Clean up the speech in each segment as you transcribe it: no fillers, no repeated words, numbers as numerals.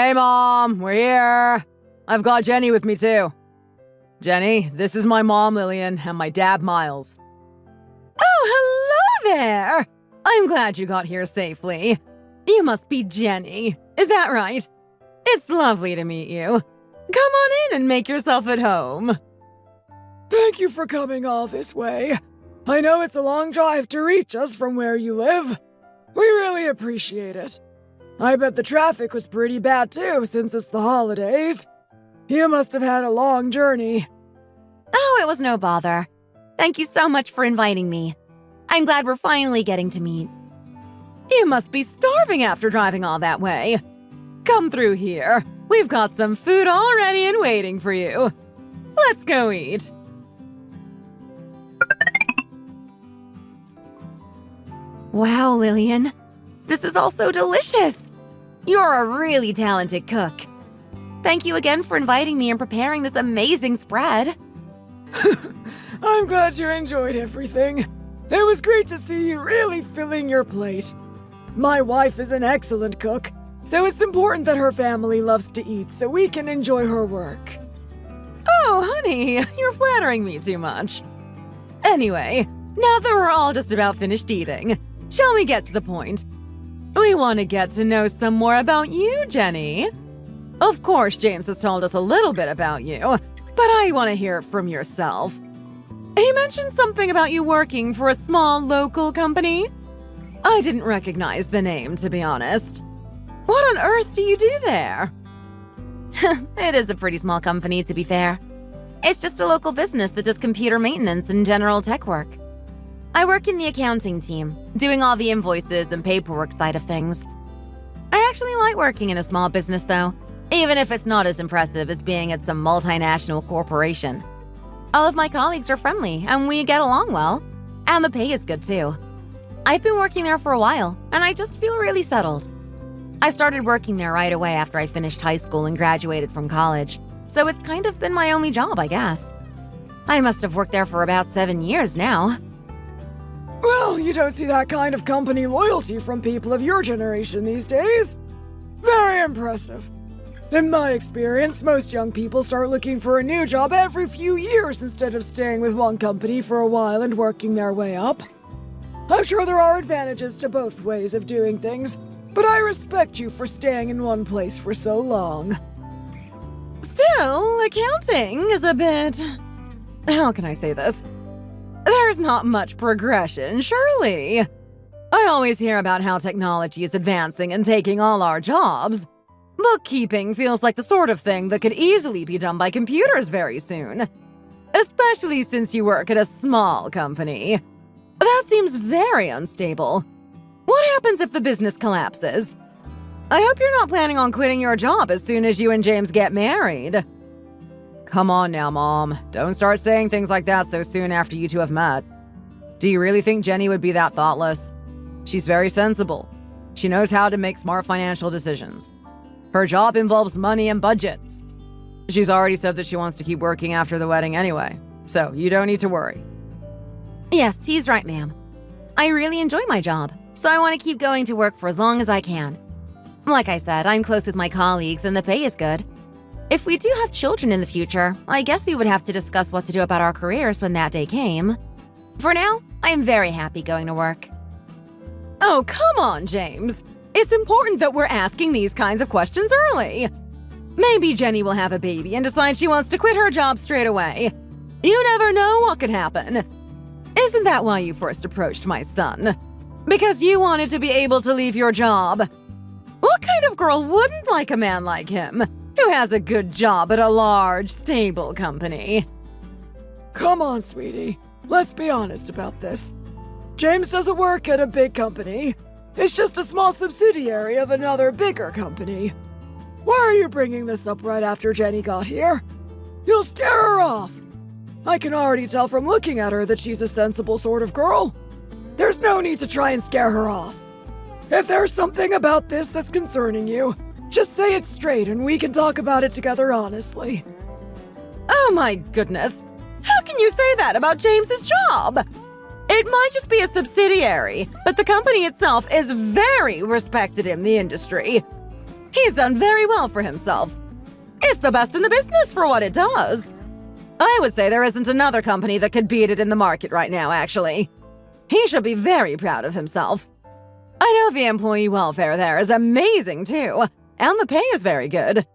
Hey, Mom, we're here. I've got Jenny with me, too. Jenny, this is my mom, Lillian, and my dad, Miles. Oh, hello there! I'm glad you got here safely. You must be Jenny, is that right? It's lovely to meet you. Come on in and make yourself at home. Thank you for coming all this way. I know it's a long drive to reach us from where you live. We really appreciate it. I bet the traffic was pretty bad too, since it's the holidays. You must have had a long journey. Oh, it was no bother. Thank you so much for inviting me. I'm glad we're finally getting to meet. You must be starving after driving all that way. Come through here. We've got some food all ready and waiting for you. Let's go eat. Wow, Lillian. This is all so delicious. You're a really talented cook. Thank you again for inviting me and preparing this amazing spread. I'm glad you enjoyed everything. It was great to see you really filling your plate. My wife is an excellent cook, so it's important that her family loves to eat so we can enjoy her work. Oh, honey, you're flattering me too much. Anyway, now that we're all just about finished eating, shall we get to the point? We want to get to know some more about you, Jenny. Of course, James has told us a little bit about you, but I want to hear it from yourself. He mentioned something about you working for a small local company. I didn't recognize the name, to be honest. What on earth do you do there? It is a pretty small company, to be fair. It's just a local business that does computer maintenance and general tech work. I work in the accounting team, doing all the invoices and paperwork side of things. I actually like working in a small business, though, even if it's not as impressive as being at some multinational corporation. All of my colleagues are friendly, and we get along well. And the pay is good, too. I've been working there for a while, and I just feel really settled. I started working there right away after I finished high school and graduated from college, so it's kind of been my only job, I guess. I must have worked there for about 7 years now. Well, you don't see that kind of company loyalty from people of your generation these days. Very impressive. In my experience, most young people start looking for a new job every few years instead of staying with one company for a while and working their way up. I'm sure there are advantages to both ways of doing things, but I respect you for staying in one place for so long. Still, accounting is a bit… How can I say this? There's not much progression, surely. I always hear about how technology is advancing and taking all our jobs. Bookkeeping feels like the sort of thing that could easily be done by computers very soon. Especially since you work at a small company. That seems very unstable. What happens if the business collapses? I hope you're not planning on quitting your job as soon as you and James get married. Come on now, Mom. Don't start saying things like that so soon after you two have met. Do you really think Jenny would be that thoughtless? She's very sensible. She knows how to make smart financial decisions. Her job involves money and budgets. She's already said that she wants to keep working after the wedding anyway, so you don't need to worry. Yes, he's right, ma'am. I really enjoy my job, so I want to keep going to work for as long as I can. Like I said, I'm close with my colleagues and the pay is good. If we do have children in the future, I guess we would have to discuss what to do about our careers when that day came. For now, I am very happy going to work. Oh, come on, James. It's important that we're asking these kinds of questions early. Maybe Jenny will have a baby and decide she wants to quit her job straight away. You never know what could happen. Isn't that why you first approached my son? Because you wanted to be able to leave your job. What kind of girl wouldn't like a man like him, who has a good job at a large, stable company? Come on, sweetie. Let's be honest about this. James doesn't work at a big company. It's just a small subsidiary of another bigger company. Why are you bringing this up right after Jenny got here? You'll scare her off. I can already tell from looking at her that she's a sensible sort of girl. There's no need to try and scare her off. If there's something about this that's concerning you, just say it straight and we can talk about it together honestly. Oh my goodness. How can you say that about James's job? It might just be a subsidiary, but the company itself is very respected in the industry. He's done very well for himself. It's the best in the business for what it does. I would say there isn't another company that could beat it in the market right now, actually. He should be very proud of himself. I know the employee welfare there is amazing, too, and the pay is very good.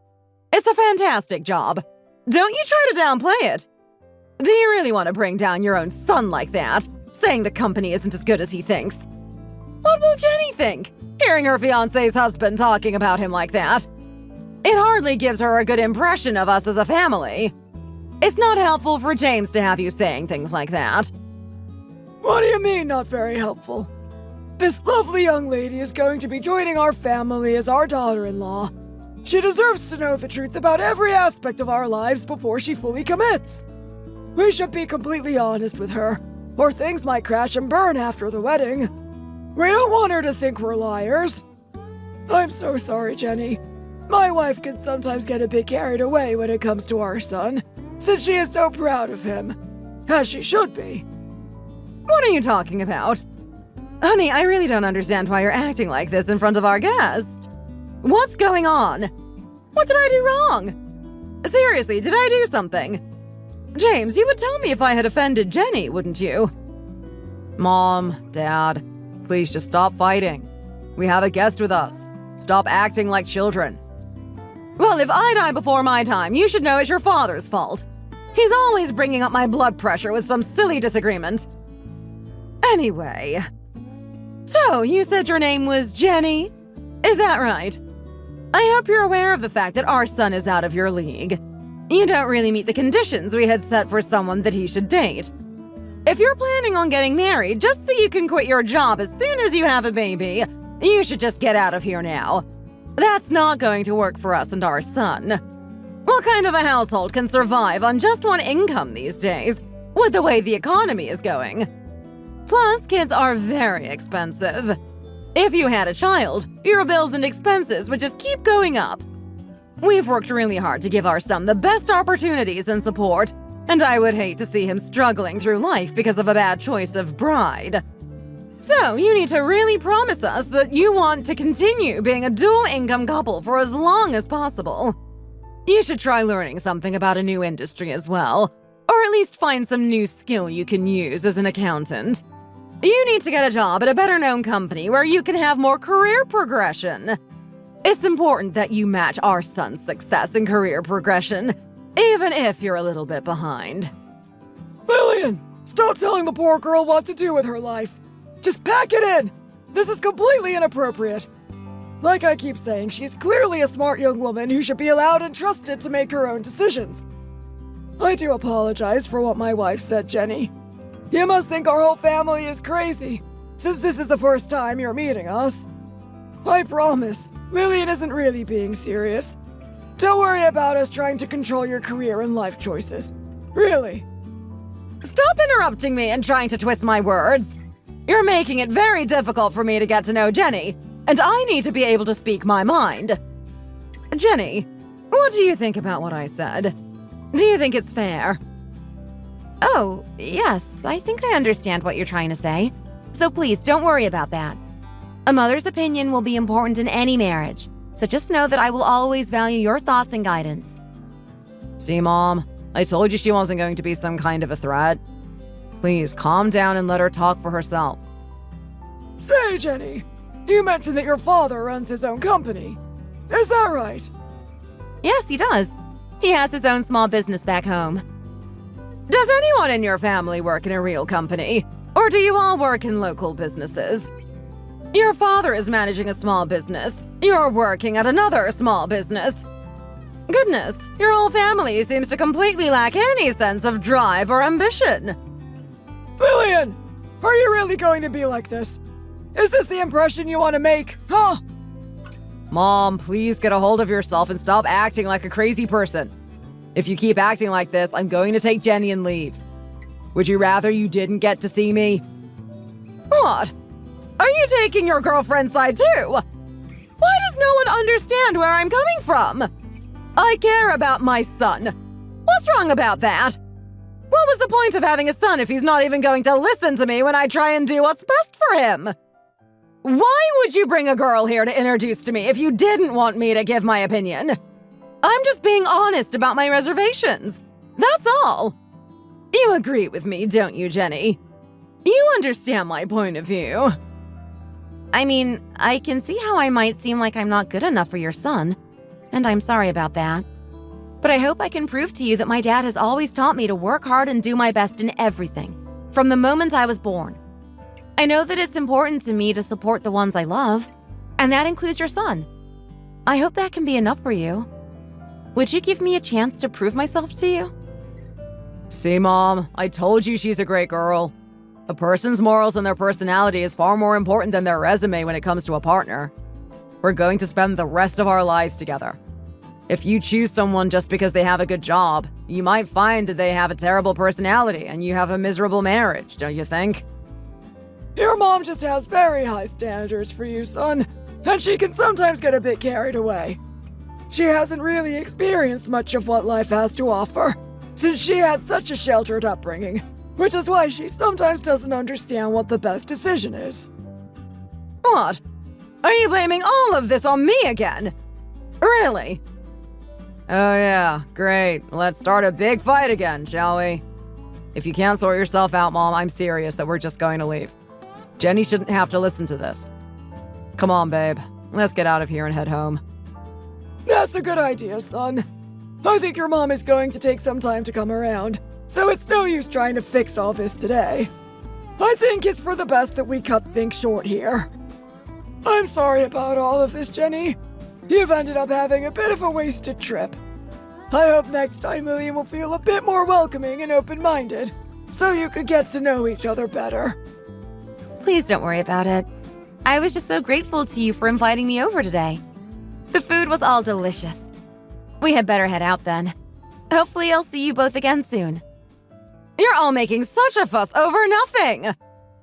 It's a fantastic job. Don't you try to downplay it. Do you really want to bring down your own son like that, saying the company isn't as good as he thinks? What will Jenny think, hearing her fiancé's husband talking about him like that? It hardly gives her a good impression of us as a family. It's not helpful for James to have you saying things like that. What do you mean, not very helpful? This lovely young lady is going to be joining our family as our daughter-in-law. She deserves to know the truth about every aspect of our lives before she fully commits. We should be completely honest with her, or things might crash and burn after the wedding. We don't want her to think we're liars. I'm so sorry, Jenny. My wife can sometimes get a bit carried away when it comes to our son, since she is so proud of him, as she should be. What are you talking about? Honey, I really don't understand why you're acting like this in front of our guest. What's going on? What did I do wrong? Seriously, did I do something? James, you would tell me if I had offended Jenny, wouldn't you? Mom, Dad, please just stop fighting. We have a guest with us. Stop acting like children. Well, if I die before my time, you should know it's your father's fault. He's always bringing up my blood pressure with some silly disagreement. Anyway, so you said your name was Jenny? Is that right? I hope you're aware of the fact that our son is out of your league. You don't really meet the conditions we had set for someone that he should date. If you're planning on getting married just so you can quit your job as soon as you have a baby, you should just get out of here now. That's not going to work for us and our son. What kind of a household can survive on just one income these days, with the way the economy is going? Plus, kids are very expensive. If you had a child, your bills and expenses would just keep going up. We've worked really hard to give our son the best opportunities and support, and I would hate to see him struggling through life because of a bad choice of bride. So, you need to really promise us that you want to continue being a dual-income couple for as long as possible. You should try learning something about a new industry as well, or at least find some new skill you can use as an accountant. You need to get a job at a better-known company where you can have more career progression. It's important that you match our son's success and career progression, even if you're a little bit behind. Lillian, stop telling the poor girl what to do with her life. Just pack it in! This is completely inappropriate. Like I keep saying, she's clearly a smart young woman who should be allowed and trusted to make her own decisions. I do apologize for what my wife said, Jenny. You must think our whole family is crazy, since this is the first time you're meeting us. I promise, Lillian isn't really being serious. Don't worry about us trying to control your career and life choices. Really. Stop interrupting me and trying to twist my words. You're making it very difficult for me to get to know Jenny, and I need to be able to speak my mind. Jenny, what do you think about what I said? Do you think it's fair? Oh, yes, I think I understand what you're trying to say. So please, don't worry about that. A mother's opinion will be important in any marriage, so just know that I will always value your thoughts and guidance. See, Mom, I told you she wasn't going to be some kind of a threat. Please, calm down and let her talk for herself. Say, Jenny, you mentioned that your father runs his own company. Is that right? Yes, he does. He has his own small business back home. Does anyone in your family work in a real company? Or do you all work in local businesses? Your father is managing a small business. You're working at another small business. Goodness, your whole family seems to completely lack any sense of drive or ambition. Lillian, are you really going to be like this? Is this the impression you want to make, huh? Mom, please get a hold of yourself and stop acting like a crazy person. If you keep acting like this, I'm going to take Jenny and leave. Would you rather you didn't get to see me? What? Are you taking your girlfriend's side too? Why does no one understand where I'm coming from? I care about my son. What's wrong about that? What was the point of having a son if he's not even going to listen to me when I try and do what's best for him? Why would you bring a girl here to introduce to me if you didn't want me to give my opinion? I'm just being honest about my reservations. That's all. You agree with me, don't you, Jenny? You understand my point of view. I mean, I can see how I might seem like I'm not good enough for your son, and I'm sorry about that. But I hope I can prove to you that my dad has always taught me to work hard and do my best in everything, from the moment I was born. I know that it's important to me to support the ones I love, and that includes your son. I hope that can be enough for you. Would you give me a chance to prove myself to you? See, Mom, I told you she's a great girl. A person's morals and their personality is far more important than their resume when it comes to a partner. We're going to spend the rest of our lives together. If you choose someone just because they have a good job, you might find that they have a terrible personality and you have a miserable marriage, don't you think? Your mom just has very high standards for you, son, and she can sometimes get a bit carried away. She hasn't really experienced much of what life has to offer, since she had such a sheltered upbringing, which is why she sometimes doesn't understand what the best decision is. What? Are you blaming all of this on me again? Really? Oh yeah, great. Let's start a big fight again, shall we? If you can't sort yourself out, Mom, I'm serious that we're just going to leave. Jenny shouldn't have to listen to this. Come on, babe. Let's get out of here and head home. That's a good idea, son. I think your mom is going to take some time to come around, so it's no use trying to fix all this today. I think it's for the best that we cut things short here. I'm sorry about all of this, Jenny. You've ended up having a bit of a wasted trip. I hope next time Lillian will feel a bit more welcoming and open-minded, so you could get to know each other better. Please don't worry about it. I was just so grateful to you for inviting me over today. The food was all delicious. We had better head out then. Hopefully I'll see you both again soon. You're all making such a fuss over nothing.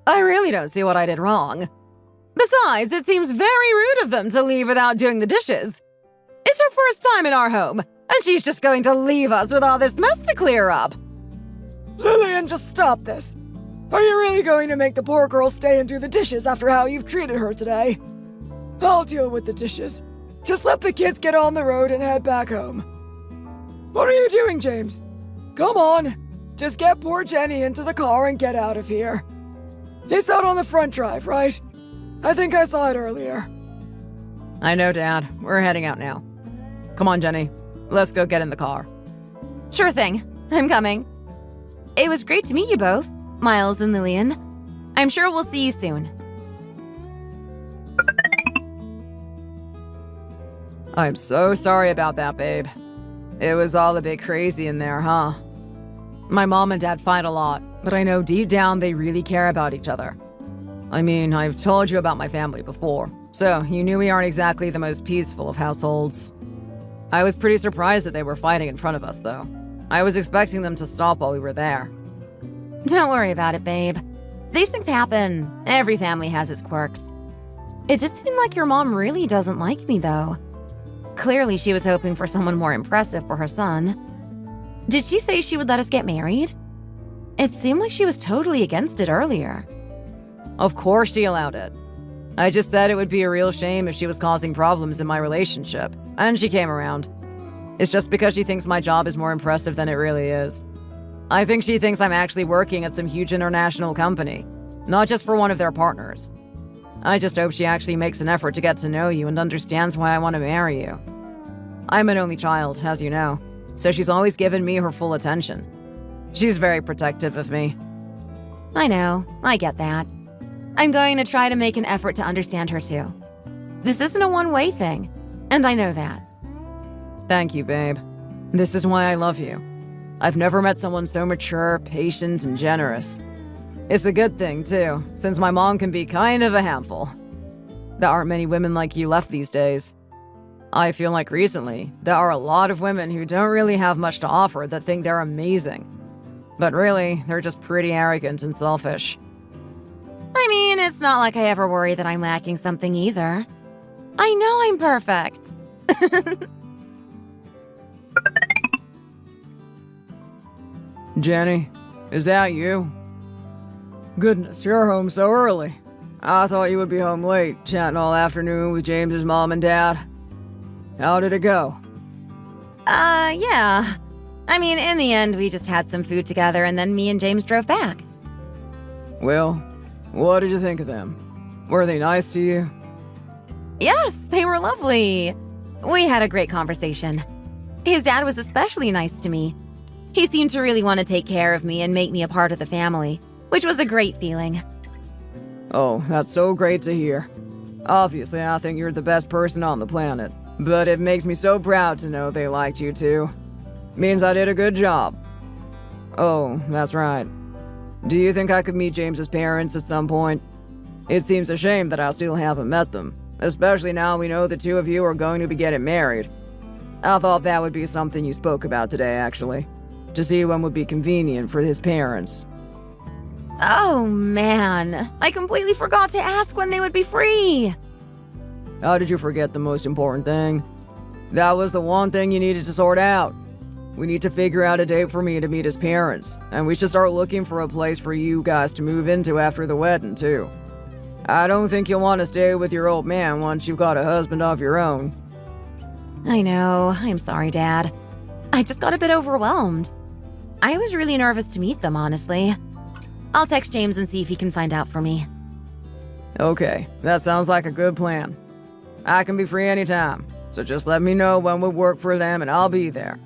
I really don't see what I did wrong. Besides, it seems very rude of them to leave without doing the dishes. It's her first time in our home, and she's just going to leave us with all this mess to clear up. Lillian, just stop this. Are you really going to make the poor girl stay and do the dishes after how you've treated her today? I'll deal with the dishes. Just let the kids get on the road and head back home. What are you doing, James? Come on. Just get poor Jenny into the car and get out of here. It's out on the front drive, right? I think I saw it earlier. I know, Dad. We're heading out now. Come on, Jenny. Let's go get in the car. Sure thing. I'm coming. It was great to meet you both, Miles and Lillian. I'm sure we'll see you soon. I'm so sorry about that, babe. It was all a bit crazy in there, huh? My mom and dad fight a lot, but I know deep down they really care about each other. I mean, I've told you about my family before, so you knew we aren't exactly the most peaceful of households. I was pretty surprised that they were fighting in front of us, though. I was expecting them to stop while we were there. Don't worry about it, babe. These things happen. Every family has its quirks. It just seemed like your mom really doesn't like me, though. Clearly, she was hoping for someone more impressive for her son. Did she say she would let us get married? It seemed like she was totally against it earlier. Of course she allowed it. I just said it would be a real shame if she was causing problems in my relationship, and she came around. It's just because she thinks my job is more impressive than it really is. I think she thinks I'm actually working at some huge international company, not just for one of their partners. I just hope she actually makes an effort to get to know you and understands why I want to marry you. I'm an only child, as you know, so she's always given me her full attention. She's very protective of me. I know, I get that. I'm going to try to make an effort to understand her too. This isn't a one-way thing, and I know that. Thank you, babe. This is why I love you. I've never met someone so mature, patient, and generous. It's a good thing, too, since my mom can be kind of a handful. There aren't many women like you left these days. I feel like recently, there are a lot of women who don't really have much to offer that think they're amazing. But really, they're just pretty arrogant and selfish. I mean, it's not like I ever worry that I'm lacking something either. I know I'm perfect. Jenny, is that you? Goodness, you're home so early. I thought you would be home late, chatting all afternoon with James's mom and dad. How did it go? Yeah. I mean, in the end, we just had some food together and then me and James drove back. Well, what did you think of them? Were they nice to you? Yes, they were lovely. We had a great conversation. His dad was especially nice to me. He seemed to really want to take care of me and make me a part of the family, which was a great feeling. Oh, that's so great to hear. Obviously, I think you're the best person on the planet, but it makes me so proud to know they liked you too. Means I did a good job. Oh, that's right. Do you think I could meet James's parents at some point? It seems a shame that I still haven't met them, especially now we know the two of you are going to be getting married. I thought that would be something you spoke about today, actually. To see when would be convenient for his parents. Oh, man. I completely forgot to ask when they would be free. How did you forget the most important thing? That was the one thing you needed to sort out. We need to figure out a date for me to meet his parents, and we should start looking for a place for you guys to move into after the wedding, too. I don't think you'll want to stay with your old man once you've got a husband of your own. I know. I'm sorry, Dad. I just got a bit overwhelmed. I was really nervous to meet them, honestly. I'll text James and see if he can find out for me. Okay, that sounds like a good plan. I can be free anytime, so just let me know when would work for them and I'll be there.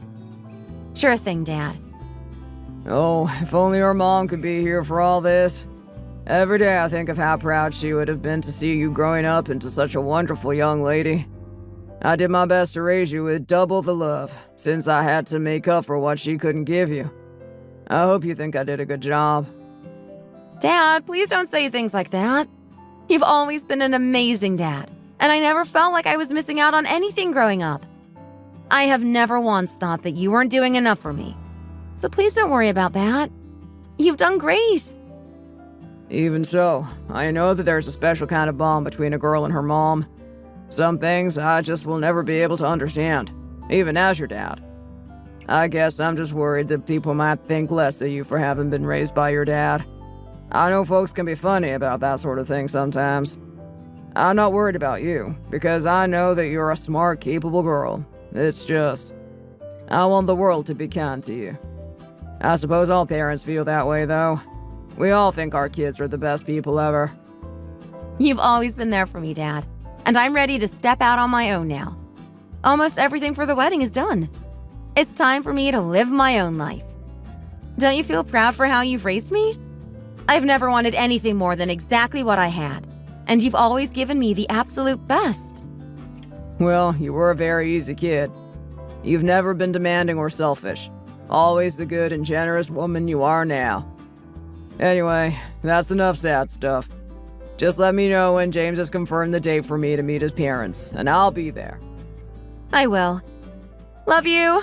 Sure thing, Dad. Oh, if only our mom could be here for all this. Every day I think of how proud she would have been to see you growing up into such a wonderful young lady. I did my best to raise you with double the love, since I had to make up for what she couldn't give you. I hope you think I did a good job. Dad, please don't say things like that. You've always been an amazing dad, and I never felt like I was missing out on anything growing up. I have never once thought that you weren't doing enough for me. So please don't worry about that. You've done great. Even so, I know that there's a special kind of bond between a girl and her mom. Some things I just will never be able to understand, even as your dad. I guess I'm just worried that people might think less of you for having been raised by your dad. I know folks can be funny about that sort of thing sometimes. I'm not worried about you, because I know that you're a smart, capable girl. It's just, I want the world to be kind to you. I suppose all parents feel that way, though. We all think our kids are the best people ever. You've always been there for me, Dad, and I'm ready to step out on my own now. Almost everything for the wedding is done. It's time for me to live my own life. Don't you feel proud for how you've raised me? I've never wanted anything more than exactly what I had, and you've always given me the absolute best. Well, you were a very easy kid. You've never been demanding or selfish. Always the good and generous woman you are now. Anyway, that's enough sad stuff. Just let me know when James has confirmed the date for me to meet his parents, and I'll be there. I will. Love you.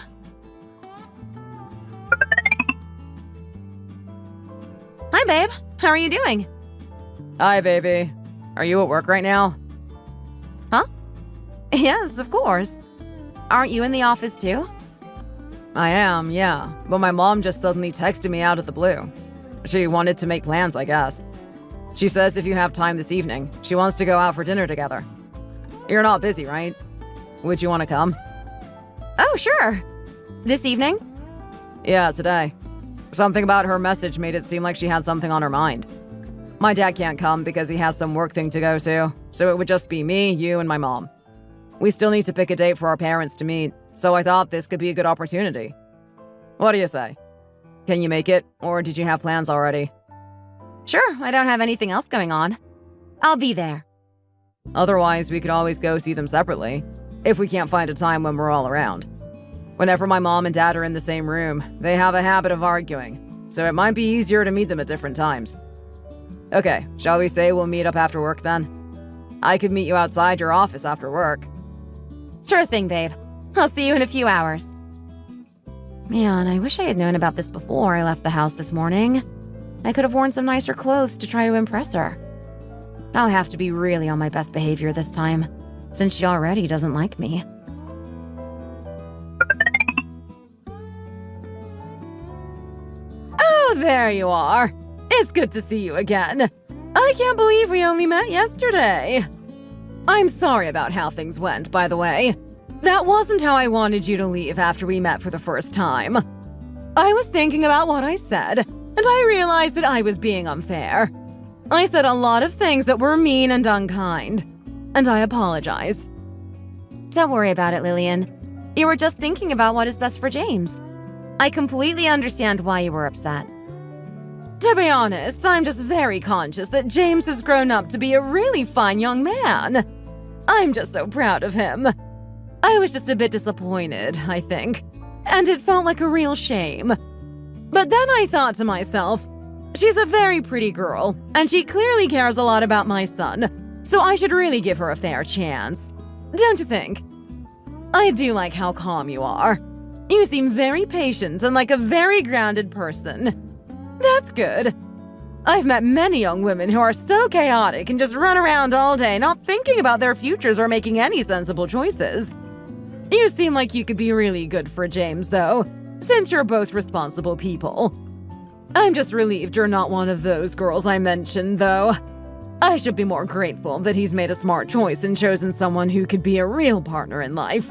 Hi, babe. How are you doing? Hi, baby. Are you at work right now? Huh? Yes, of course. Aren't you in the office too? I am, yeah. But my mom just suddenly texted me out of the blue. She wanted to make plans, I guess. She says if you have time this evening, she wants to go out for dinner together. You're not busy, right? Would you want to come? Oh, sure. This evening? Yeah, today. Something about her message made it seem like she had something on her mind. My dad can't come because he has some work thing to go to, so it would just be me, you, and my mom. We still need to pick a date for our parents to meet, so I thought this could be a good opportunity. What do you say? Can you make it, or did you have plans already? Sure, I don't have anything else going on. I'll be there. Otherwise, we could always go see them separately, if we can't find a time when we're all around. Whenever my mom and dad are in the same room, they have a habit of arguing, so it might be easier to meet them at different times. Okay, shall we say we'll meet up after work then? I could meet you outside your office after work. Sure thing, babe. I'll see you in a few hours. Man, I wish I had known about this before I left the house this morning. I could have worn some nicer clothes to try to impress her. I'll have to be really on my best behavior this time, since she already doesn't like me. Oh, there you are. It's good to see you again. I can't believe we only met yesterday. I'm sorry about how things went, by the way. That wasn't how I wanted you to leave after we met for the first time. I was thinking about what I said, and I realized that I was being unfair. I said a lot of things that were mean and unkind, and I apologize. Don't worry about it, Lillian. You were just thinking about what is best for James. I completely understand why you were upset. To be honest, I'm just very conscious that James has grown up to be a really fine young man. I'm just so proud of him. I was just a bit disappointed, I think, and it felt like a real shame. But then I thought to myself, she's a very pretty girl, and she clearly cares a lot about my son, so I should really give her a fair chance. Don't you think? I do like how calm you are. You seem very patient and like a very grounded person. That's good. I've met many young women who are so chaotic and just run around all day not thinking about their futures or making any sensible choices. You seem like you could be really good for James, though, since you're both responsible people. I'm just relieved you're not one of those girls I mentioned, though. I should be more grateful that he's made a smart choice and chosen someone who could be a real partner in life.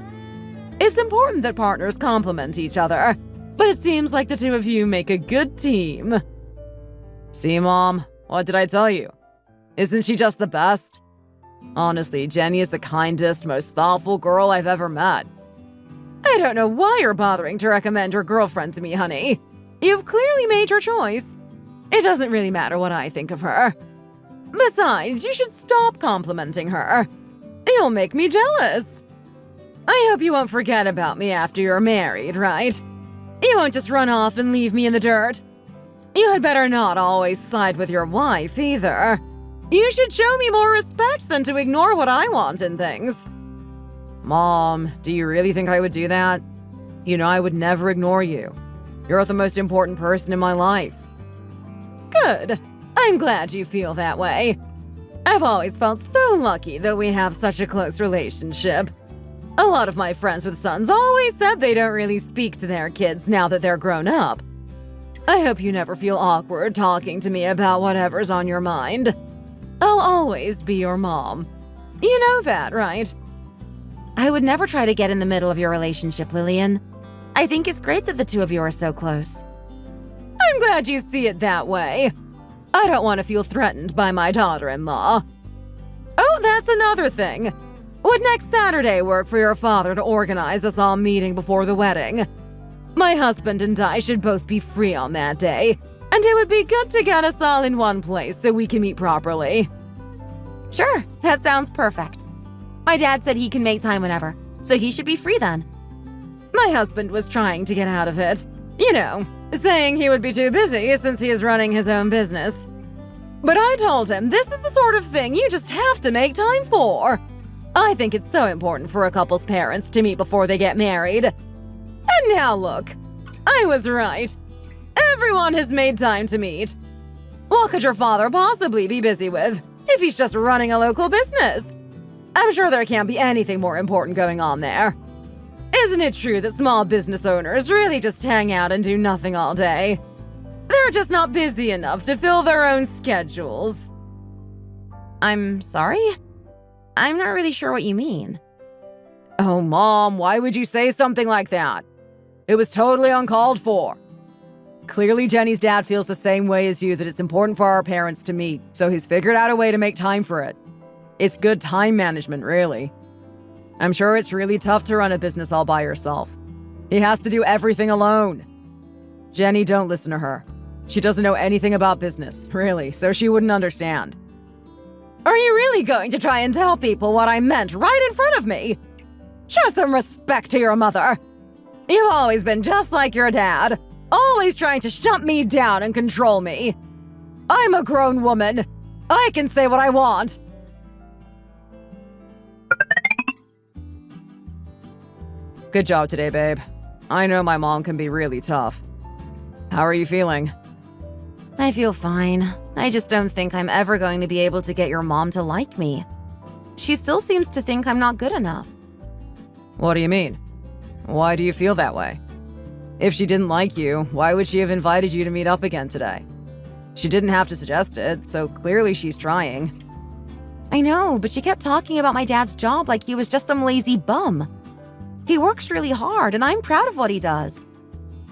It's important that partners complement each other, but it seems like the two of you make a good team. See, Mom, what did I tell you? Isn't she just the best? Honestly, Jenny is the kindest, most thoughtful girl I've ever met. I don't know why you're bothering to recommend your girlfriend to me, honey. You've clearly made your choice. It doesn't really matter what I think of her. Besides, you should stop complimenting her. You'll make me jealous. I hope you won't forget about me after you're married, right? You won't just run off and leave me in the dirt. You had better not always side with your wife, either. You should show me more respect than to ignore what I want in things. Mom, do you really think I would do that? You know I would never ignore you. You're the most important person in my life. Good. I'm glad you feel that way. I've always felt so lucky that we have such a close relationship. A lot of my friends with sons always said they don't really speak to their kids now that they're grown up. I hope you never feel awkward talking to me about whatever's on your mind. I'll always be your mom. You know that, right? I would never try to get in the middle of your relationship, Lillian. I think it's great that the two of you are so close. I'm glad you see it that way. I don't want to feel threatened by my daughter-in-law. Oh, that's another thing. Would next Saturday work for your father to organize us all meeting before the wedding? My husband and I should both be free on that day, and it would be good to get us all in one place so we can meet properly. Sure, that sounds perfect. My dad said he can make time whenever, so he should be free then. My husband was trying to get out of it. You know, saying he would be too busy since he is running his own business. But I told him this is the sort of thing you just have to make time for. I think it's so important for a couple's parents to meet before they get married. And now look, I was right. Everyone has made time to meet. What could your father possibly be busy with if he's just running a local business? I'm sure there can't be anything more important going on there. Isn't it true that small business owners really just hang out and do nothing all day? They're just not busy enough to fill their own schedules. I'm sorry? I'm not really sure what you mean. Oh, Mom, why would you say something like that? It was totally uncalled for. Clearly, Jenny's dad feels the same way as you that it's important for our parents to meet, so he's figured out a way to make time for it. It's good time management, really. I'm sure it's really tough to run a business all by yourself. He has to do everything alone. Jenny, don't listen to her. She doesn't know anything about business, really, so she wouldn't understand. Are you really going to try and tell people what I meant right in front of me? Show some respect to your mother. You've always been just like your dad, always trying to shut me down and control me. I'm a grown woman. I can say what I want. Good job today, babe. I know my mom can be really tough. How are you feeling? I feel fine. I just don't think I'm ever going to be able to get your mom to like me. She still seems to think I'm not good enough. What do you mean? Why do you feel that way? If she didn't like you, why would she have invited you to meet up again today? She didn't have to suggest it, so clearly she's trying. I know, but she kept talking about my dad's job like he was just some lazy bum. He works really hard, and I'm proud of what he does.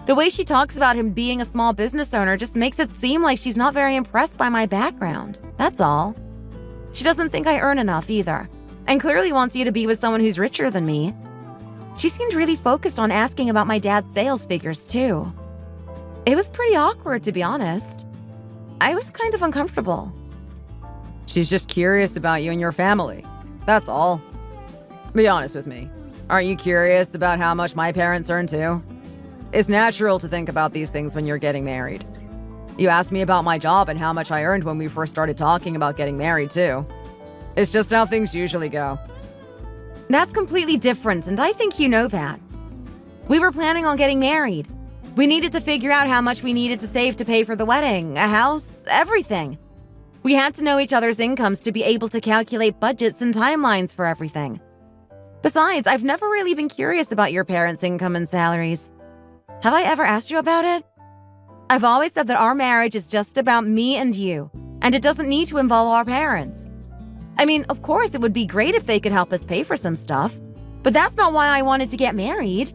The way she talks about him being a small business owner just makes it seem like she's not very impressed by my background. That's all. She doesn't think I earn enough either, and clearly wants you to be with someone who's richer than me. She seemed really focused on asking about my dad's sales figures, too. It was pretty awkward, to be honest. I was kind of uncomfortable. She's just curious about you and your family. That's all. Be honest with me. Aren't you curious about how much my parents earn too? It's natural to think about these things when you're getting married. You asked me about my job and how much I earned when we first started talking about getting married too. It's just how things usually go. That's completely different, and I think you know that. We were planning on getting married. We needed to figure out how much we needed to save to pay for the wedding, a house, everything. We had to know each other's incomes to be able to calculate budgets and timelines for everything. Besides, I've never really been curious about your parents' income and salaries. Have I ever asked you about it? I've always said that our marriage is just about me and you, and it doesn't need to involve our parents. I mean, of course, it would be great if they could help us pay for some stuff, but that's not why I wanted to get married.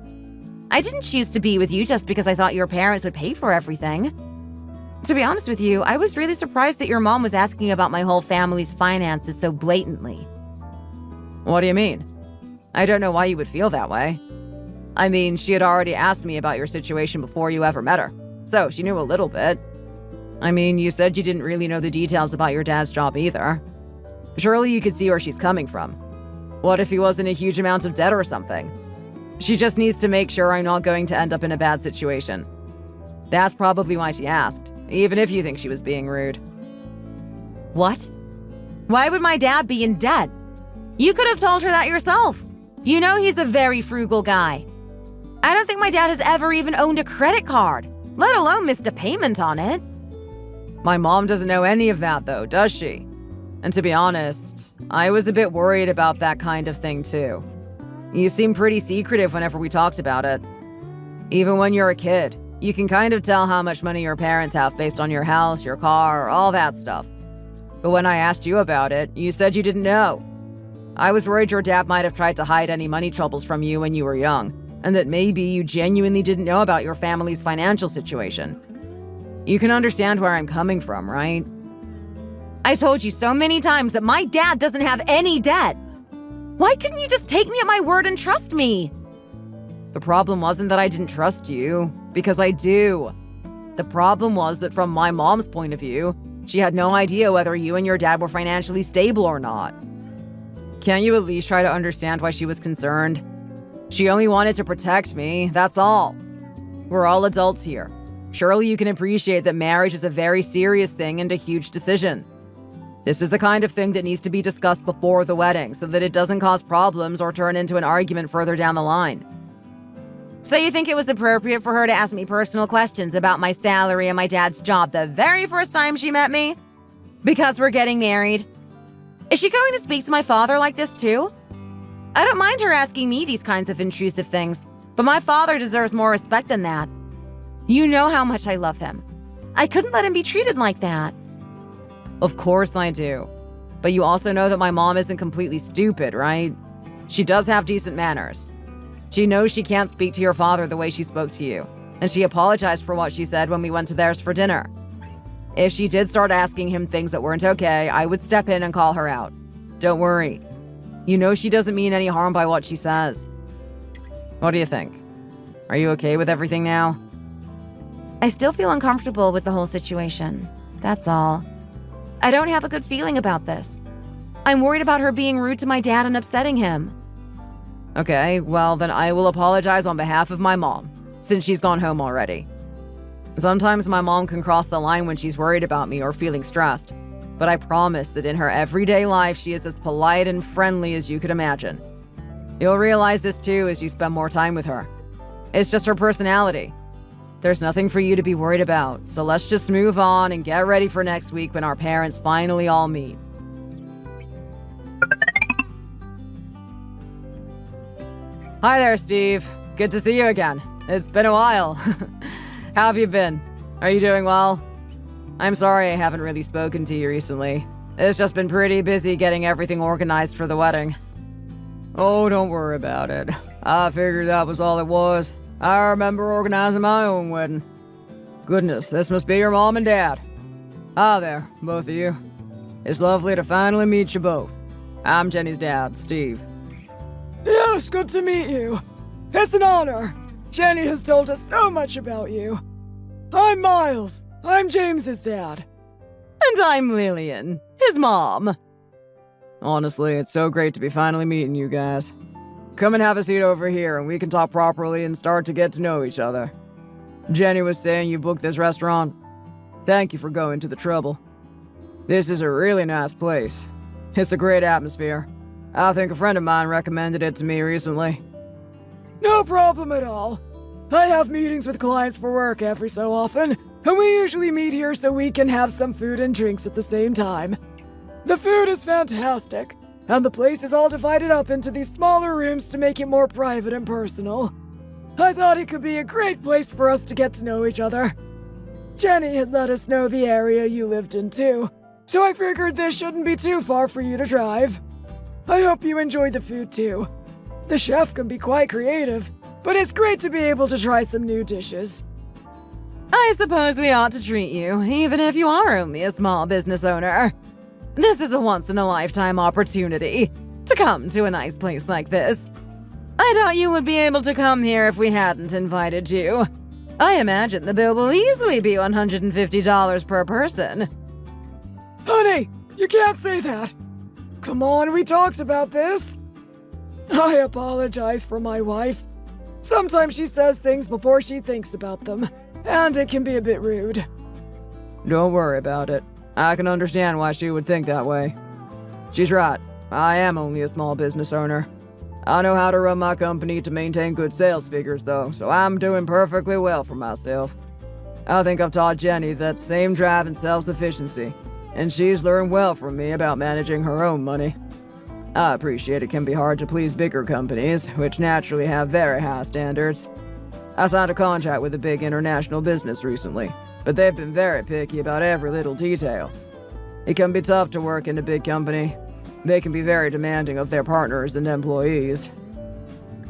I didn't choose to be with you just because I thought your parents would pay for everything. To be honest with you, I was really surprised that your mom was asking about my whole family's finances so blatantly. What do you mean? I don't know why you would feel that way. I mean, she had already asked me about your situation before you ever met her, so she knew a little bit. I mean, you said you didn't really know the details about your dad's job either. Surely you could see where she's coming from. What if he was in a huge amount of debt or something? She just needs to make sure I'm not going to end up in a bad situation. That's probably why she asked, even if you think she was being rude. What? Why would my dad be in debt? You could have told her that yourself. You know he's a very frugal guy. I don't think my dad has ever even owned a credit card, let alone missed a payment on it. My mom doesn't know any of that though, does she? And to be honest, I was a bit worried about that kind of thing too. You seem pretty secretive whenever we talked about it. Even when you're a kid, you can kind of tell how much money your parents have based on your house, your car, all that stuff. But when I asked you about it, you said you didn't know. I was worried your dad might have tried to hide any money troubles from you when you were young, and that maybe you genuinely didn't know about your family's financial situation. You can understand where I'm coming from, right? I told you so many times that my dad doesn't have any debt. Why couldn't you just take me at my word and trust me? The problem wasn't that I didn't trust you, because I do. The problem was that from my mom's point of view, she had no idea whether you and your dad were financially stable or not. Can't you at least try to understand why she was concerned? She only wanted to protect me, that's all. We're all adults here. Surely you can appreciate that marriage is a very serious thing and a huge decision. This is the kind of thing that needs to be discussed before the wedding so that it doesn't cause problems or turn into an argument further down the line. So you think it was appropriate for her to ask me personal questions about my salary and my dad's job the very first time she met me? Because we're getting married? Is she going to speak to my father like this too? I don't mind her asking me these kinds of intrusive things, but my father deserves more respect than that. You know how much I love him. I couldn't let him be treated like that. Of course I do. But you also know that my mom isn't completely stupid, right? She does have decent manners. She knows she can't speak to your father the way she spoke to you, and she apologized for what she said when we went to theirs for dinner. If she did start asking him things that weren't okay, I would step in and call her out. Don't worry. You know she doesn't mean any harm by what she says. What do you think? Are you okay with everything now? I still feel uncomfortable with the whole situation. That's all. I don't have a good feeling about this. I'm worried about her being rude to my dad and upsetting him. Okay, well then I will apologize on behalf of my mom, since she's gone home already. Sometimes my mom can cross the line when she's worried about me or feeling stressed, but I promise that in her everyday life she is as polite and friendly as you could imagine. You'll realize this too as you spend more time with her. It's just her personality. There's nothing for you to be worried about, so let's just move on and get ready for next week when our parents finally all meet. Hi there, Steve. Good to see you again. It's been a while. How have you been? Are you doing well? I'm sorry I haven't really spoken to you recently. It's just been pretty busy getting everything organized for the wedding. Oh, don't worry about it. I figured that was all it was. I remember organizing my own wedding. Goodness, this must be your mom and dad. Hi there, both of you. It's lovely to finally meet you both. I'm Jenny's dad, Steve. Yes, good to meet you. It's an honor. Jenny has told us so much about you. I'm Miles. I'm James's dad. And I'm Lillian, his mom. Honestly, it's so great to be finally meeting you guys. Come and have a seat over here and we can talk properly and start to get to know each other. Jenny was saying you booked this restaurant. Thank you for going to the trouble. This is a really nice place. It's a great atmosphere. I think a friend of mine recommended it to me recently. No problem at all. I have meetings with clients for work every so often, and we usually meet here so we can have some food and drinks at the same time. The food is fantastic, and the place is all divided up into these smaller rooms to make it more private and personal. I thought it could be a great place for us to get to know each other. Jenny had let us know the area you lived in too, so I figured this shouldn't be too far for you to drive. I hope you enjoy the food too. The chef can be quite creative, but it's great to be able to try some new dishes. I suppose we ought to treat you, even if you are only a small business owner. This is a once-in-a-lifetime opportunity to come to a nice place like this. I doubt you would be able to come here if we hadn't invited you. I imagine the bill will easily be $150 per person. Honey, you can't say that. Come on, we talked about this. I apologize for my wife. Sometimes she says things before she thinks about them, and it can be a bit rude. Don't worry about it. I can understand why she would think that way. She's right. I am only a small business owner. I know how to run my company to maintain good sales figures, though, so I'm doing perfectly well for myself. I think I've taught Jenny that same drive and self-sufficiency, and she's learned well from me about managing her own money. I appreciate it can be hard to please bigger companies, which naturally have very high standards. I signed a contract with a big international business recently, but they've been very picky about every little detail. It can be tough to work in a big company. They can be very demanding of their partners and employees.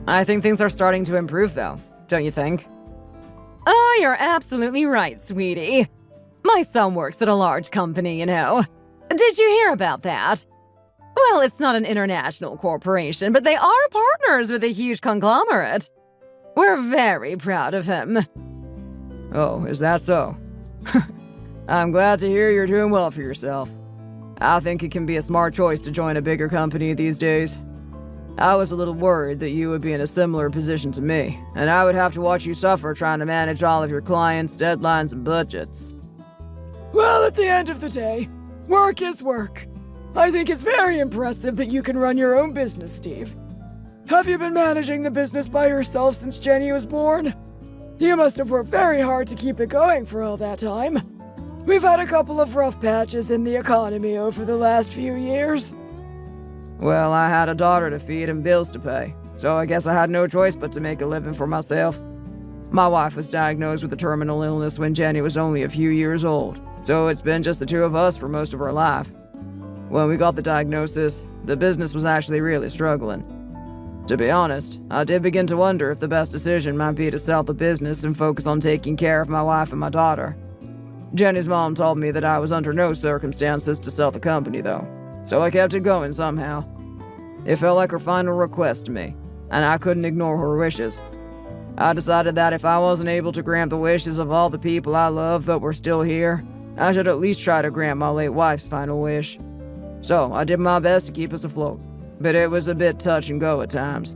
I think things are starting to improve, though, don't you think? Oh, you're absolutely right, sweetie. My son works at a large company, you know. Did you hear about that? Well, it's not an international corporation, but they are partners with a huge conglomerate. We're very proud of him. Oh, is that so? I'm glad to hear you're doing well for yourself. I think it can be a smart choice to join a bigger company these days. I was a little worried that you would be in a similar position to me, and I would have to watch you suffer trying to manage all of your clients' deadlines and budgets. Well, at the end of the day, work is work. I think it's very impressive that you can run your own business, Steve. Have you been managing the business by yourself since Jenny was born? You must have worked very hard to keep it going for all that time. We've had a couple of rough patches in the economy over the last few years. Well, I had a daughter to feed and bills to pay, so I guess I had no choice but to make a living for myself. My wife was diagnosed with a terminal illness when Jenny was only a few years old, so it's been just the two of us for most of her life. When we got the diagnosis, the business was actually really struggling. To be honest, I did begin to wonder if the best decision might be to sell the business and focus on taking care of my wife and my daughter. Jenny's mom told me that I was under no circumstances to sell the company, though, so I kept it going somehow. It felt like her final request to me, and I couldn't ignore her wishes. I decided that if I wasn't able to grant the wishes of all the people I love that were still here, I should at least try to grant my late wife's final wish. So I did my best to keep us afloat, but it was a bit touch and go at times.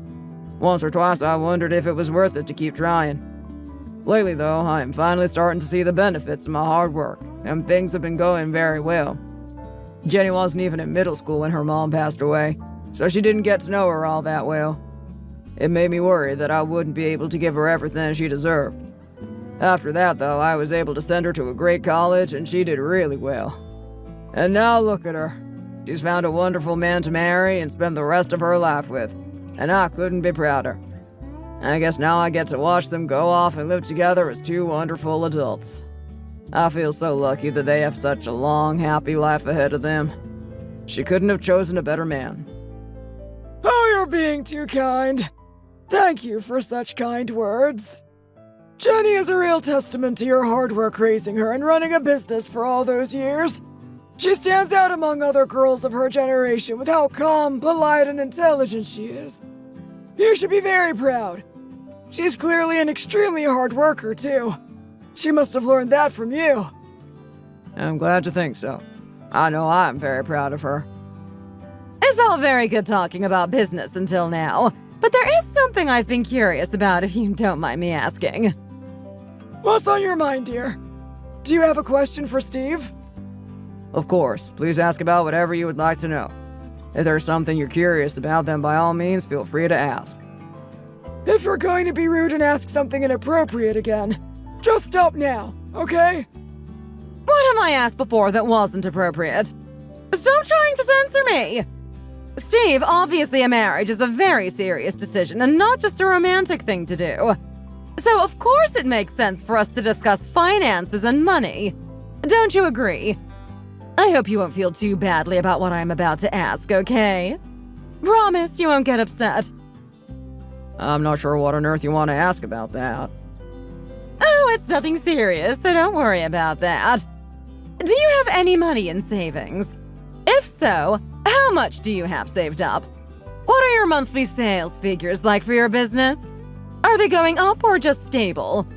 Once or twice I wondered if it was worth it to keep trying. Lately, though, I am finally starting to see the benefits of my hard work, and things have been going very well. Jenny wasn't even in middle school when her mom passed away, so she didn't get to know her all that well. It made me worry that I wouldn't be able to give her everything she deserved. After that, though, I was able to send her to a great college, and she did really well. And now look at her. She's found a wonderful man to marry and spend the rest of her life with, and I couldn't be prouder. I guess now I get to watch them go off and live together as two wonderful adults. I feel so lucky that they have such a long, happy life ahead of them. She couldn't have chosen a better man. Oh, you're being too kind. Thank you for such kind words. Jenny is a real testament to your hard work raising her and running a business for all those years. She stands out among other girls of her generation with how calm, polite, and intelligent she is. You should be very proud. She's clearly an extremely hard worker, too. She must have learned that from you. I'm glad to think so. I know I'm very proud of her. It's all very good talking about business until now, but there is something I've been curious about if you don't mind me asking. What's on your mind, dear? Do you have a question for Steve? Of course. Please ask about whatever you would like to know. If there's something you're curious about, then by all means, feel free to ask. If you're going to be rude and ask something inappropriate again, just stop now, okay? What have I asked before that wasn't appropriate? Stop trying to censor me! Steve, obviously a marriage is a very serious decision and not just a romantic thing to do. So of course it makes sense for us to discuss finances and money. Don't you agree? I hope you won't feel too badly about what I'm about to ask, okay? Promise you won't get upset. I'm not sure what on earth you want to ask about that. Oh, it's nothing serious, so don't worry about that. Do you have any money in savings? If so, how much do you have saved up? What are your monthly sales figures like for your business? Are they going up or just stable?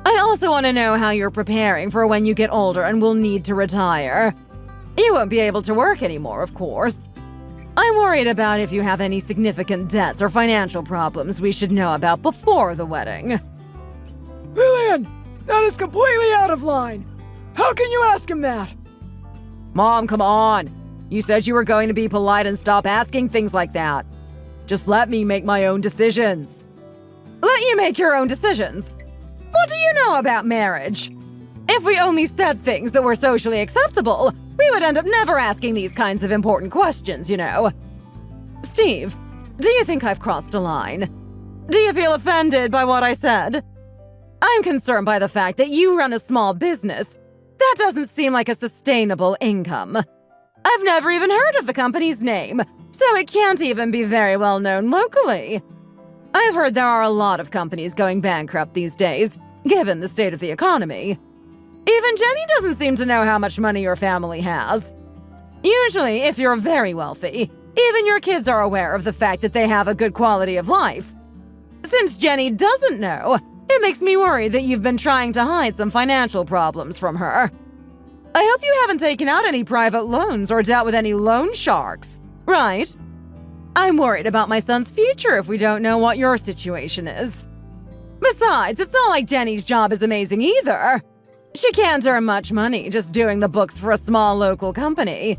I also want to know how you're preparing for when you get older and will need to retire. You won't be able to work anymore, of course. I'm worried about if you have any significant debts or financial problems we should know about before the wedding. Lillian, that is completely out of line. How can you ask him that? Mom, come on. You said you were going to be polite and stop asking things like that. Just let me make my own decisions. Let you make your own decisions? What do you know about marriage? If we only said things that were socially acceptable, we would end up never asking these kinds of important questions, you know. Steve, do you think I've crossed a line? Do you feel offended by what I said? I'm concerned by the fact that you run a small business. That doesn't seem like a sustainable income. I've never even heard of the company's name, so it can't even be very well known locally. I've heard there are a lot of companies going bankrupt these days, given the state of the economy. Even Jenny doesn't seem to know how much money your family has. Usually, if you're very wealthy, even your kids are aware of the fact that they have a good quality of life. Since Jenny doesn't know, it makes me worry that you've been trying to hide some financial problems from her. I hope you haven't taken out any private loans or dealt with any loan sharks, right? I'm worried about my son's future if we don't know what your situation is. Besides, it's not like Jenny's job is amazing either. She can't earn much money just doing the books for a small local company.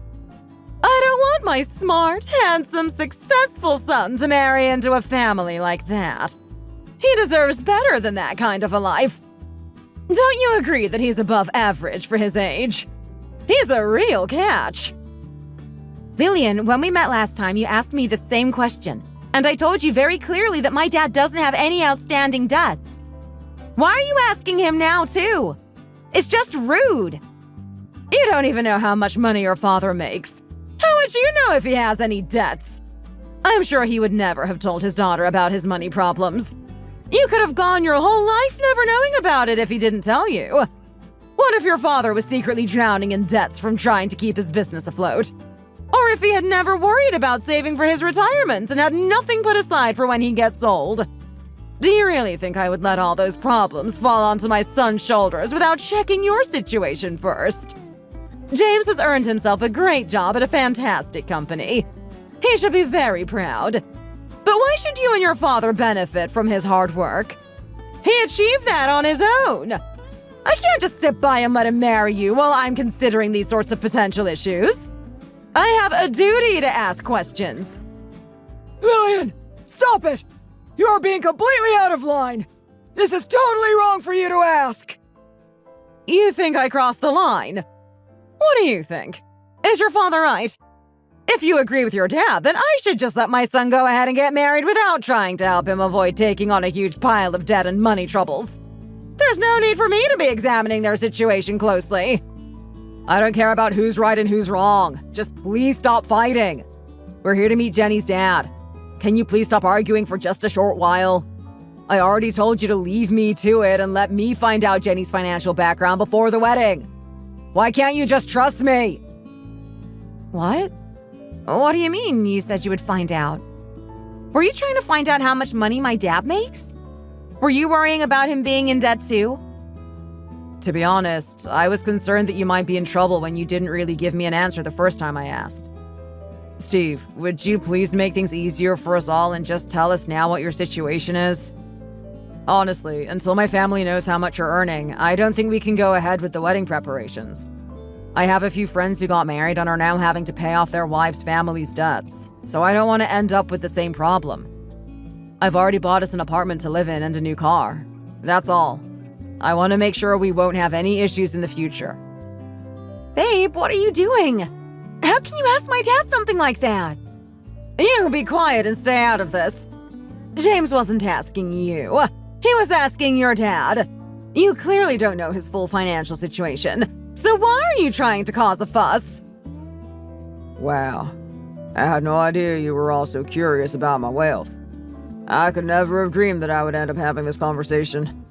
I don't want my smart, handsome, successful son to marry into a family like that. He deserves better than that kind of a life. Don't you agree that he's above average for his age? He's a real catch. Villian, when we met last time, you asked me the same question, and I told you very clearly that my dad doesn't have any outstanding debts. Why are you asking him now, too? It's just rude. You don't even know how much money your father makes. How would you know if he has any debts? I'm sure he would never have told his daughter about his money problems. You could have gone your whole life never knowing about it if he didn't tell you. What if your father was secretly drowning in debts from trying to keep his business afloat? Or if he had never worried about saving for his retirement and had nothing put aside for when he gets old? Do you really think I would let all those problems fall onto my son's shoulders without checking your situation first? James has earned himself a great job at a fantastic company. He should be very proud. But why should you and your father benefit from his hard work? He achieved that on his own. I can't just sit by and let him marry you while I'm considering these sorts of potential issues. I have a duty to ask questions. Lillian, stop it! You are being completely out of line! This is totally wrong for you to ask! You think I crossed the line? What do you think? Is your father right? If you agree with your dad, then I should just let my son go ahead and get married without trying to help him avoid taking on a huge pile of debt and money troubles. There's no need for me to be examining their situation closely. I don't care about who's right and who's wrong. Just please stop fighting. We're here to meet Jenny's dad. Can you please stop arguing for just a short while? I already told you to leave me to it and let me find out Jenny's financial background before the wedding. Why can't you just trust me? What? What do you mean you said you would find out? Were you trying to find out how much money my dad makes? Were you worrying about him being in debt too? To be honest, I was concerned that you might be in trouble when you didn't really give me an answer the first time I asked. Steve, would you please make things easier for us all and just tell us now what your situation is? Honestly, until my family knows how much you're earning, I don't think we can go ahead with the wedding preparations. I have a few friends who got married and are now having to pay off their wives' families' debts, so I don't want to end up with the same problem. I've already bought us an apartment to live in and a new car. That's all. I want to make sure we won't have any issues in the future. Babe, what are you doing? How can you ask my dad something like that? You be quiet and stay out of this. James wasn't asking you. He was asking your dad. You clearly don't know his full financial situation, so why are you trying to cause a fuss? Wow. I had no idea you were all so curious about my wealth. I could never have dreamed that I would end up having this conversation.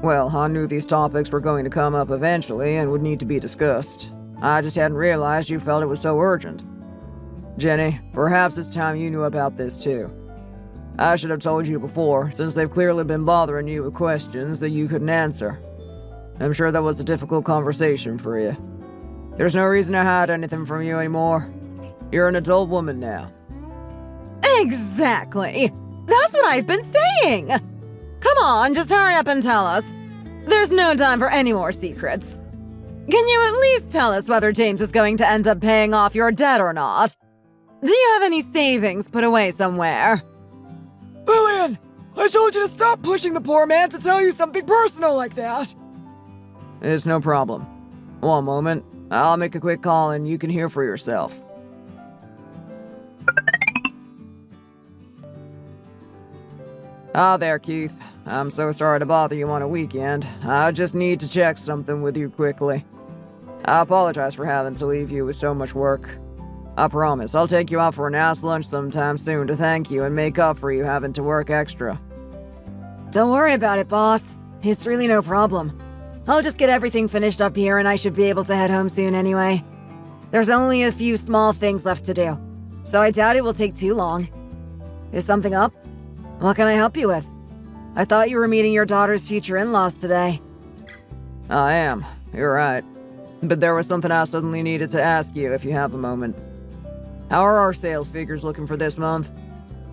Well, I knew these topics were going to come up eventually and would need to be discussed. I just hadn't realized you felt it was so urgent. Jenny, perhaps it's time you knew about this too. I should have told you before, since they've clearly been bothering you with questions that you couldn't answer. I'm sure that was a difficult conversation for you. There's no reason to hide anything from you anymore. You're an adult woman now. Exactly. That's what I've been saying. Come on, just hurry up and tell us. There's no time for any more secrets. Can you at least tell us whether James is going to end up paying off your debt or not? Do you have any savings put away somewhere? Lillian, I told you to stop pushing the poor man to tell you something personal like that. It's no problem. One moment. I'll make a quick call and you can hear for yourself. Ah, there, Keith. I'm so sorry to bother you on a weekend. I just need to check something with you quickly. I apologize for having to leave you with so much work. I promise I'll take you out for a nice lunch sometime soon to thank you and make up for you having to work extra. Don't worry about it, boss. It's really no problem. I'll just get everything finished up here and I should be able to head home soon anyway. There's only a few small things left to do, so I doubt it will take too long. Is something up? What can I help you with? I thought you were meeting your daughter's future in-laws today. I am. You're right. But there was something I suddenly needed to ask you if you have a moment. How are our sales figures looking for this month?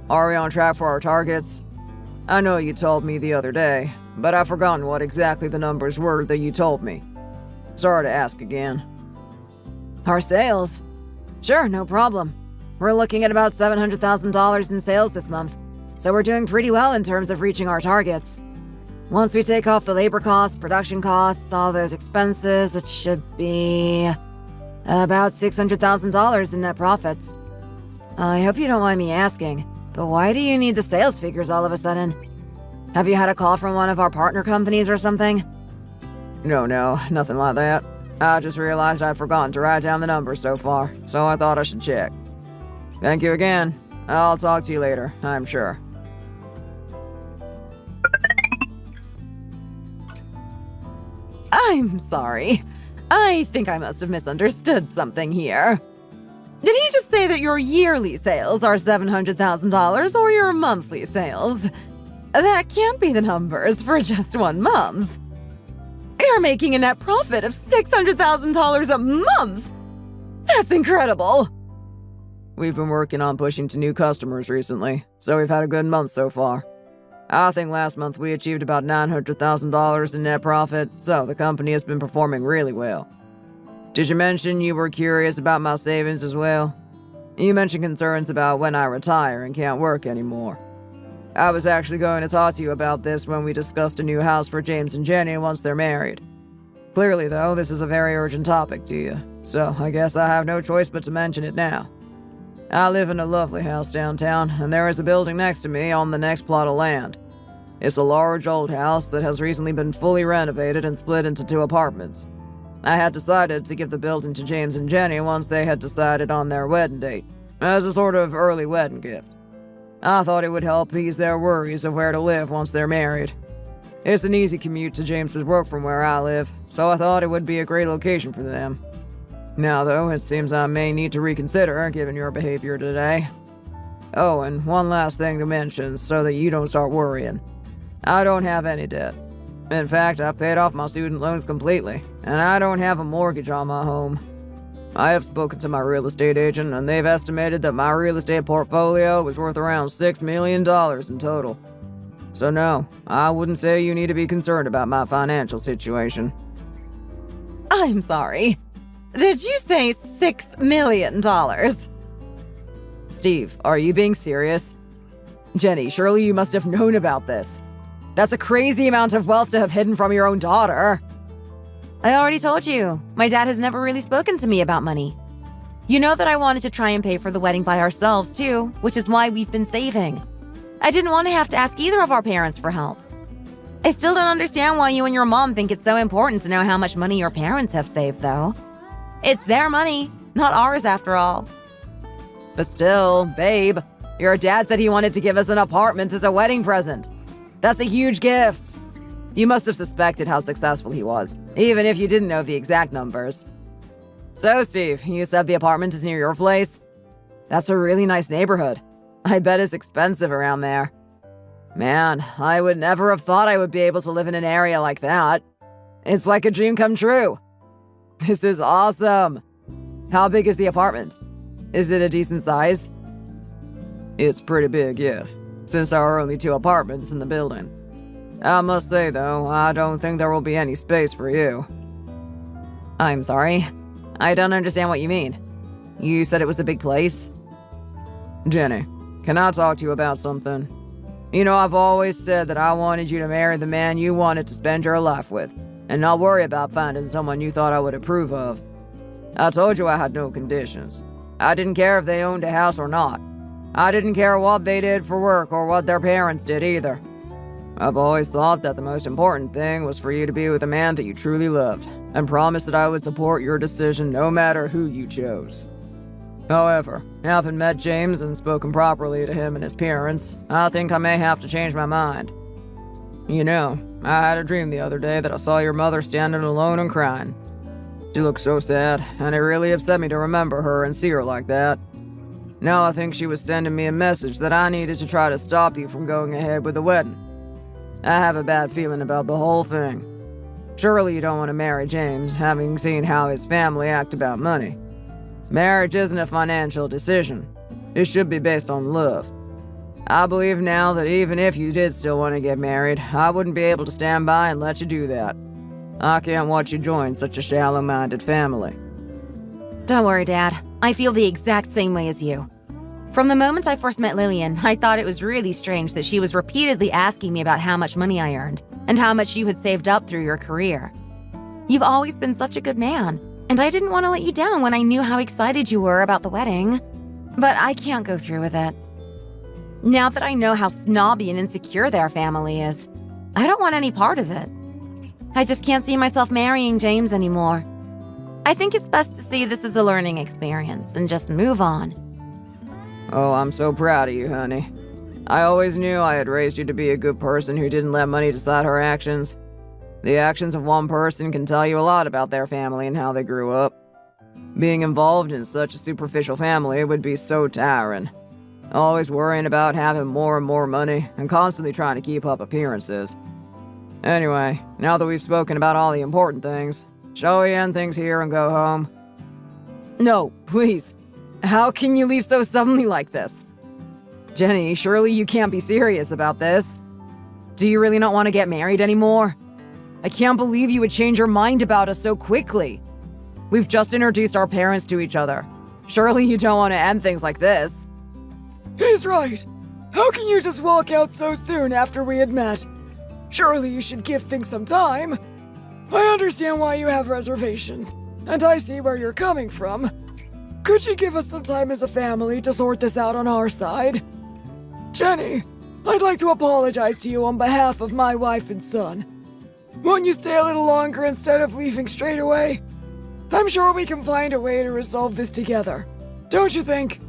Are we on track for our targets? I know you told me the other day, but I've forgotten what exactly the numbers were that you told me. Sorry to ask again. Our sales? Sure, no problem. We're looking at about $700,000 in sales this month, so we're doing pretty well in terms of reaching our targets. Once we take off the labor costs, production costs, all those expenses, it should be about $600,000 in net profits. I hope you don't mind me asking, but why do you need the sales figures all of a sudden? Have you had a call from one of our partner companies or something? No, nothing like that. I just realized I'd forgotten to write down the numbers so far, so I thought I should check. Thank you again. I'll talk to you later, I'm sure. I'm sorry. I think I must have misunderstood something here. Did he just say that your yearly sales are $700,000 or your monthly sales? That can't be the numbers for just 1 month. You're making a net profit of $600,000 a month! That's incredible! We've been working on pushing to new customers recently, so we've had a good month so far. I think last month we achieved about $900,000 in net profit, so the company has been performing really well. Did you mention you were curious about my savings as well? You mentioned concerns about when I retire and can't work anymore. I was actually going to talk to you about this when we discussed a new house for James and Jenny once they're married. Clearly, though, this is a very urgent topic to you, so I guess I have no choice but to mention it now. I live in a lovely house downtown, and there is a building next to me on the next plot of land. It's a large old house that has recently been fully renovated and split into 2 apartments. I had decided to give the building to James and Jenny once they had decided on their wedding date, as a sort of early wedding gift. I thought it would help ease their worries of where to live once they're married. It's an easy commute to James's work from where I live, so I thought it would be a great location for them. Now, though, it seems I may need to reconsider given your behavior today. Oh, and one last thing to mention so that you don't start worrying. I don't have any debt. In fact, I've paid off my student loans completely, and I don't have a mortgage on my home. I have spoken to my real estate agent, and they've estimated that my real estate portfolio was worth around $6 million in total. So no, I wouldn't say you need to be concerned about my financial situation. I'm sorry. Did you say $6 million? Steve, are you being serious? Jenny, surely you must have known about this. That's a crazy amount of wealth to have hidden from your own daughter. I already told you, my dad has never really spoken to me about money. You know that I wanted to try and pay for the wedding by ourselves too, which is why we've been saving. I didn't want to have to ask either of our parents for help. I still don't understand why you and your mom think it's so important to know how much money your parents have saved, though. It's their money, not ours after all. But still, babe, your dad said he wanted to give us an apartment as a wedding present. That's a huge gift. You must have suspected how successful he was, even if you didn't know the exact numbers. So, Steve, you said the apartment is near your place? That's a really nice neighborhood. I bet it's expensive around there. Man, I would never have thought I would be able to live in an area like that. It's like a dream come true. This is awesome. How big is the apartment? Is it a decent size? It's pretty big, yes, since there are only 2 apartments in the building. I must say, though, I don't think there will be any space for you. I'm sorry. I don't understand what you mean. You said it was a big place? Jenny, can I talk to you about something? You know, I've always said that I wanted you to marry the man you wanted to spend your life with, and not worry about finding someone you thought I would approve of. I told you I had no conditions. I didn't care if they owned a house or not. I didn't care what they did for work or what their parents did either. I've always thought that the most important thing was for you to be with a man that you truly loved, and promised that I would support your decision no matter who you chose. However, having met James and spoken properly to him and his parents, I think I may have to change my mind. You know, I had a dream the other day that I saw your mother standing alone and crying. She looked so sad, and it really upset me to remember her and see her like that. Now I think she was sending me a message that I needed to try to stop you from going ahead with the wedding. I have a bad feeling about the whole thing. Surely you don't want to marry James, having seen how his family act about money. Marriage isn't a financial decision. It should be based on love. I believe now that even if you did still want to get married, I wouldn't be able to stand by and let you do that. I can't watch you join such a shallow-minded family. Don't worry, Dad. I feel the exact same way as you. From the moment I first met Lillian, I thought it was really strange that she was repeatedly asking me about how much money I earned and how much you had saved up through your career. You've always been such a good man, and I didn't want to let you down when I knew how excited you were about the wedding. But I can't go through with it. Now that I know how snobby and insecure their family is, I don't want any part of it. I just can't see myself marrying James anymore. I think it's best to see this as a learning experience and just move on. Oh, I'm so proud of you, honey. I always knew I had raised you to be a good person who didn't let money decide her actions. The actions of one person can tell you a lot about their family and how they grew up. Being involved in such a superficial family would be so tiring. Always worrying about having more and more money and constantly trying to keep up appearances. Anyway, now that we've spoken about all the important things, shall we end things here and go home? No, please. How can you leave so suddenly like this? Jenny, surely you can't be serious about this. Do you really not want to get married anymore? I can't believe you would change your mind about us so quickly. We've just introduced our parents to each other. Surely you don't want to end things like this. He's right. How can you just walk out so soon after we had met? Surely you should give things some time. I understand why you have reservations, and I see where you're coming from. Could you give us some time as a family to sort this out on our side? Jenny, I'd like to apologize to you on behalf of my wife and son. Won't you stay a little longer instead of leaving straight away? I'm sure we can find a way to resolve this together. Don't you think?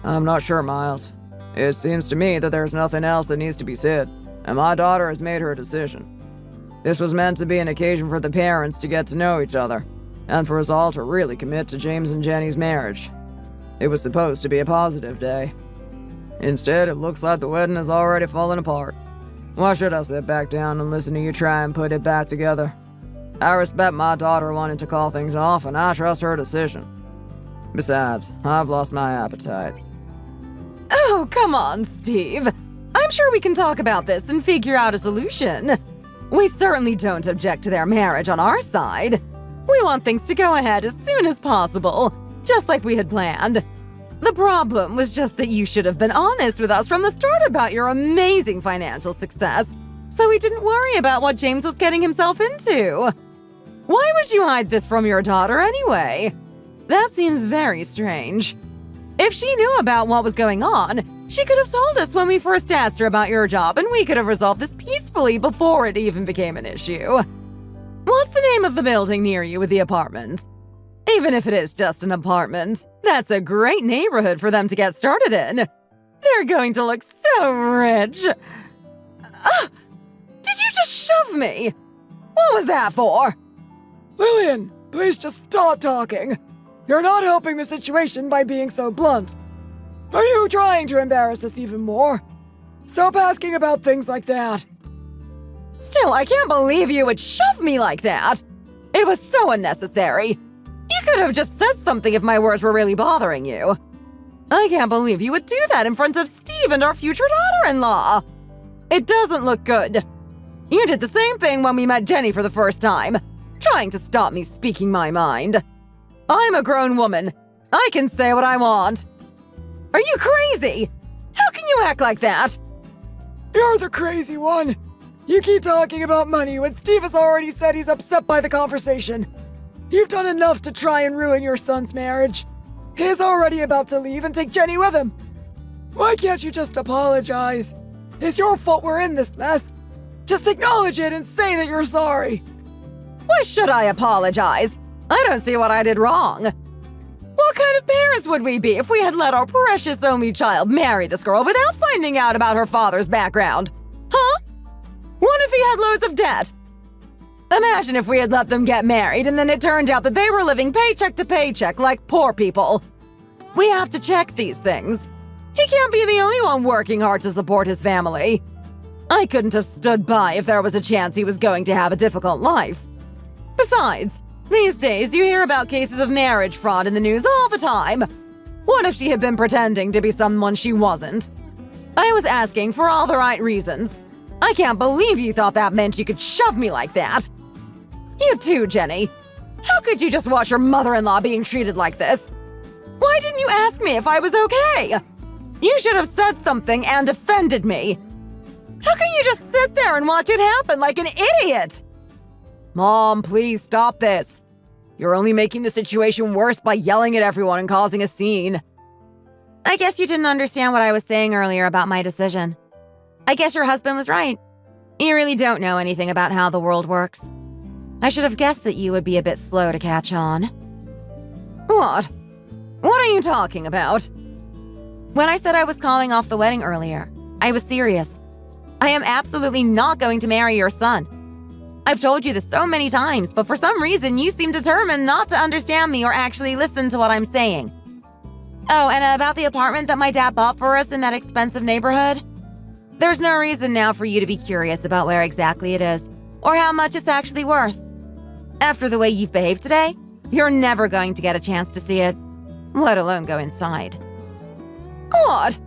I'm not sure, Miles. It seems to me that there's nothing else that needs to be said, and my daughter has made her decision. This was meant to be an occasion for the parents to get to know each other, and for us all to really commit to James and Jenny's marriage. It was supposed to be a positive day. Instead, it looks like the wedding has already fallen apart. Why should I sit back down and listen to you try and put it back together? I respect my daughter wanting to call things off, and I trust her decision. Besides, I've lost my appetite. Oh, come on, Steve. I'm sure we can talk about this and figure out a solution. We certainly don't object to their marriage on our side. We want things to go ahead as soon as possible, just like we had planned. The problem was just that you should have been honest with us from the start about your amazing financial success, so we didn't worry about what James was getting himself into. Why would you hide this from your daughter anyway? That seems very strange. If she knew about what was going on, she could have told us when we first asked her about your job, and we could have resolved this peacefully before it even became an issue. What's the name of the building near you with the apartment? Even if it is just an apartment, that's a great neighborhood for them to get started in. They're going to look so rich. Did you just shove me? What was that for? Lillian, please just stop talking. You're not helping the situation by being so blunt. Are you trying to embarrass us even more? Stop asking about things like that. Still, I can't believe you would shove me like that. It was so unnecessary. You could have just said something if my words were really bothering you. I can't believe you would do that in front of Steve and our future daughter-in-law. It doesn't look good. You did the same thing when we met Jenny for the first time, trying to stop me speaking my mind. I'm a grown woman. I can say what I want. Are you crazy? How can you act like that? You're the crazy one. You keep talking about money when Steve has already said he's upset by the conversation. You've done enough to try and ruin your son's marriage. He's already about to leave and take Jenny with him. Why can't you just apologize? It's your fault we're in this mess. Just acknowledge it and say that you're sorry. Why should I apologize? I don't see what I did wrong. What kind of parents would we be if we had let our precious only child marry this girl without finding out about her father's background? Huh? What if he had loads of debt? Imagine if we had let them get married and then it turned out that they were living paycheck to paycheck like poor people. We have to check these things. He can't be the only one working hard to support his family. I couldn't have stood by if there was a chance he was going to have a difficult life. Besides, these days you hear about cases of marriage fraud in the news all the time. What if she had been pretending to be someone she wasn't? I was asking for all the right reasons. I can't believe you thought that meant you could shove me like that. You too, Jenny. How could you just watch your mother-in-law being treated like this? Why didn't you ask me if I was okay? You should have said something and defended me. How can you just sit there and watch it happen like an idiot? Mom, please stop this. You're only making the situation worse by yelling at everyone and causing a scene. I guess you didn't understand what I was saying earlier about my decision. I guess your husband was right. You really don't know anything about how the world works. I should have guessed that you would be a bit slow to catch on. What? What are you talking about? When I said I was calling off the wedding earlier, I was serious. I am absolutely not going to marry your son. I've told you this so many times, but for some reason you seem determined not to understand me or actually listen to what I'm saying. Oh, and about the apartment that my dad bought for us in that expensive neighborhood? There's no reason now for you to be curious about where exactly it is, or how much it's actually worth. After the way you've behaved today, you're never going to get a chance to see it, let alone go inside. What?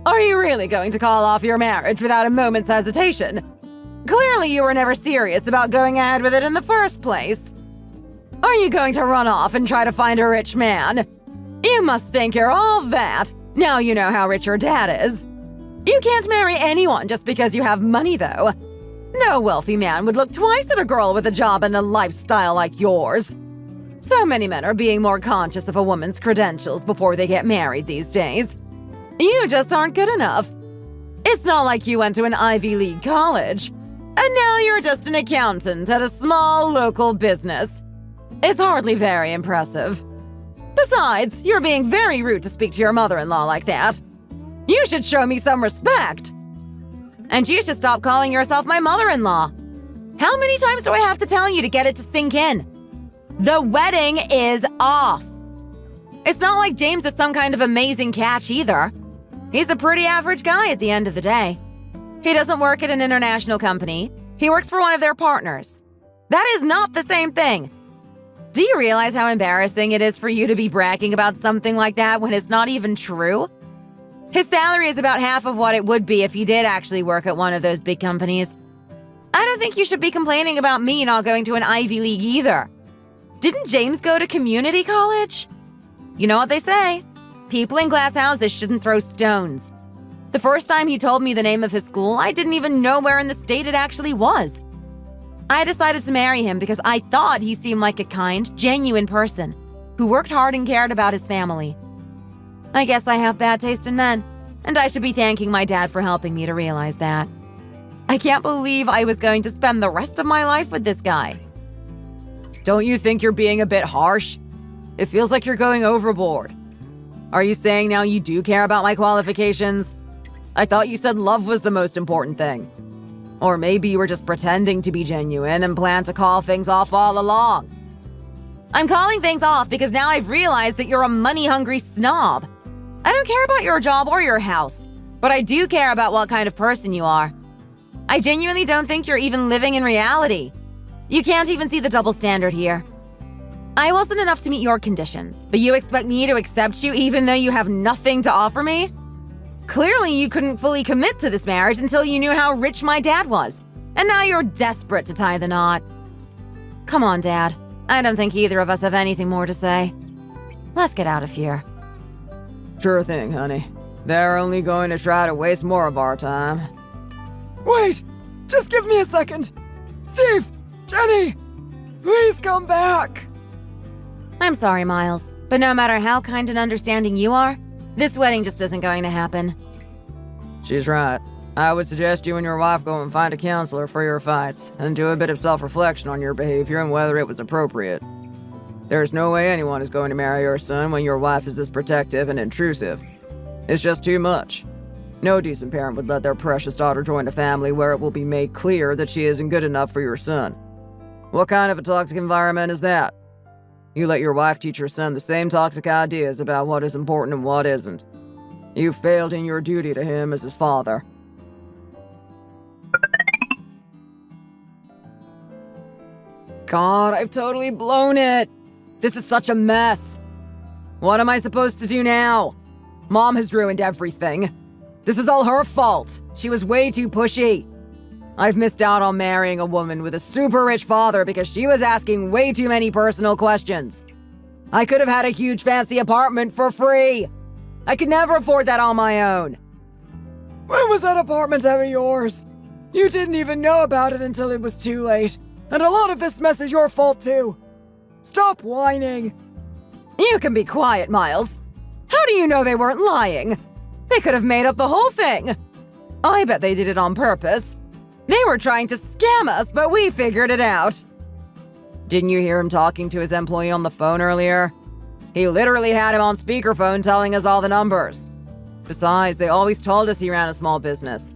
Are you really going to call off your marriage without a moment's hesitation? Clearly you were never serious about going ahead with it in the first place. Are you going to run off and try to find a rich man? You must think you're all that. Now you know how rich your dad is. You can't marry anyone just because you have money, though. No wealthy man would look twice at a girl with a job and a lifestyle like yours. So many men are being more conscious of a woman's credentials before they get married these days. You just aren't good enough. It's not like you went to an Ivy League college, and now you're just an accountant at a small local business. It's hardly very impressive. Besides, you're being very rude to speak to your mother-in-law like that. You should show me some respect. And you should stop calling yourself my mother-in-law. How many times do I have to tell you to get it to sink in? The wedding is off. It's not like James is some kind of amazing catch either. He's a pretty average guy at the end of the day. He doesn't work at an international company. He works for one of their partners. That is not the same thing. Do you realize how embarrassing it is for you to be bragging about something like that when it's not even true? His salary is about half of what it would be if he did actually work at one of those big companies. I don't think you should be complaining about me not going to an Ivy League either. Didn't James go to community college? You know what they say. People in glass houses shouldn't throw stones. The first time he told me the name of his school, I didn't even know where in the state it actually was. I decided to marry him because I thought he seemed like a kind, genuine person who worked hard and cared about his family. I guess I have bad taste in men, and I should be thanking my dad for helping me to realize that. I can't believe I was going to spend the rest of my life with this guy. Don't you think you're being a bit harsh? It feels like you're going overboard. Are you saying now you do care about my qualifications? I thought you said love was the most important thing. Or maybe you were just pretending to be genuine and planned to call things off all along. I'm calling things off because now I've realized that you're a money-hungry snob. I don't care about your job or your house, but I do care about what kind of person you are. I genuinely don't think you're even living in reality. You can't even see the double standard here. I wasn't enough to meet your conditions, but you expect me to accept you even though you have nothing to offer me? Clearly, you couldn't fully commit to this marriage until you knew how rich my dad was, and now you're desperate to tie the knot. Come on, Dad. I don't think either of us have anything more to say. Let's get out of here. Sure thing, honey. They're only going to try to waste more of our time. Wait! Just give me a second! Steve! Jenny! Please come back! I'm sorry, Miles, but no matter how kind and understanding you are, this wedding just isn't going to happen. She's right. I would suggest you and your wife go and find a counselor for your fights, and do a bit of self-reflection on your behavior and whether it was appropriate. There's no way anyone is going to marry your son when your wife is this protective and intrusive. It's just too much. No decent parent would let their precious daughter join a family where it will be made clear that she isn't good enough for your son. What kind of a toxic environment is that? You let your wife teach your son the same toxic ideas about what is important and what isn't. You failed in your duty to him as his father. God, I've totally blown it. This is such a mess. What am I supposed to do now? Mom has ruined everything. This is all her fault. She was way too pushy. I've missed out on marrying a woman with a super rich father because she was asking way too many personal questions. I could have had a huge fancy apartment for free. I could never afford that on my own. When was that apartment ever yours? You didn't even know about it until it was too late. And a lot of this mess is your fault too. Stop whining. You can be quiet, Miles. How do you know they weren't lying? They could have made up the whole thing. I bet they did it on purpose. They were trying to scam us, but we figured it out. Didn't you hear him talking to his employee on the phone earlier? He literally had him on speakerphone telling us all the numbers. Besides, they always told us he ran a small business.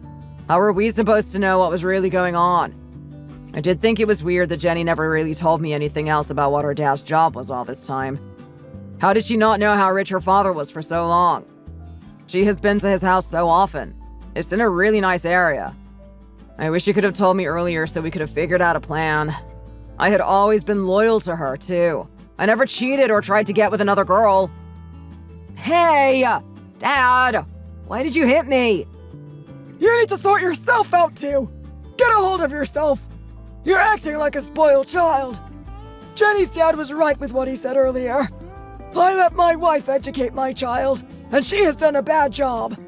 How were we supposed to know what was really going on? I did think it was weird that Jenny never really told me anything else about what her dad's job was all this time. How did she not know how rich her father was for so long? She has been to his house so often. It's in a really nice area. I wish you could have told me earlier so we could have figured out a plan. I had always been loyal to her, too. I never cheated or tried to get with another girl. Hey! Dad! Why did you hit me? You need to sort yourself out too. Get a hold of yourself. You're acting like a spoiled child. Jenny's dad was right with what he said earlier. I let my wife educate my child, and she has done a bad job.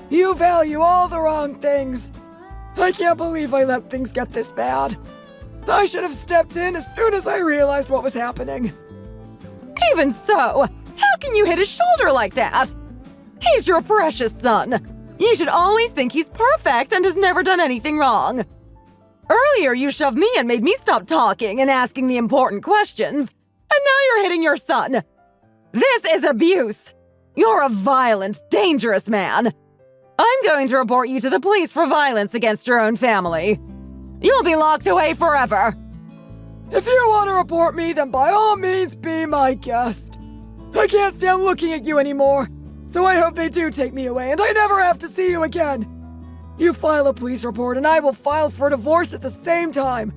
You value all the wrong things. I can't believe I let things get this bad. I should have stepped in as soon as I realized what was happening. Even so, how can you hit his shoulder like that? He's your precious son. You should always think he's perfect and has never done anything wrong. Earlier, you shoved me and made me stop talking and asking the important questions. And now you're hitting your son. This is abuse. You're a violent, dangerous man. I'm going to report you to the police for violence against your own family. You'll be locked away forever. If you want to report me, then by all means be my guest. I can't stand looking at you anymore, so I hope they do take me away and I never have to see you again. You file a police report and I will file for divorce at the same time.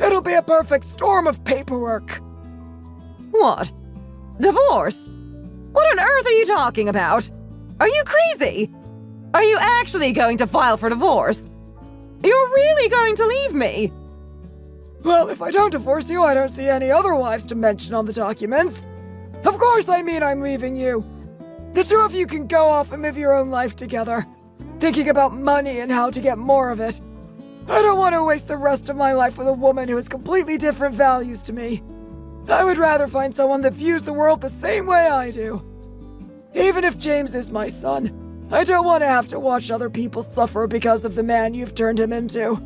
It'll be a perfect storm of paperwork. What? Divorce? What on earth are you talking about? Are you crazy? Are you actually going to file for divorce? You're really going to leave me? Well, if I don't divorce you, I don't see any other wives to mention on the documents. Of course I mean I'm leaving you. The two of you can go off and live your own life together, thinking about money and how to get more of it. I don't want to waste the rest of my life with a woman who has completely different values to me. I would rather find someone that views the world the same way I do. Even if James is my son, I don't want to have to watch other people suffer because of the man you've turned him into.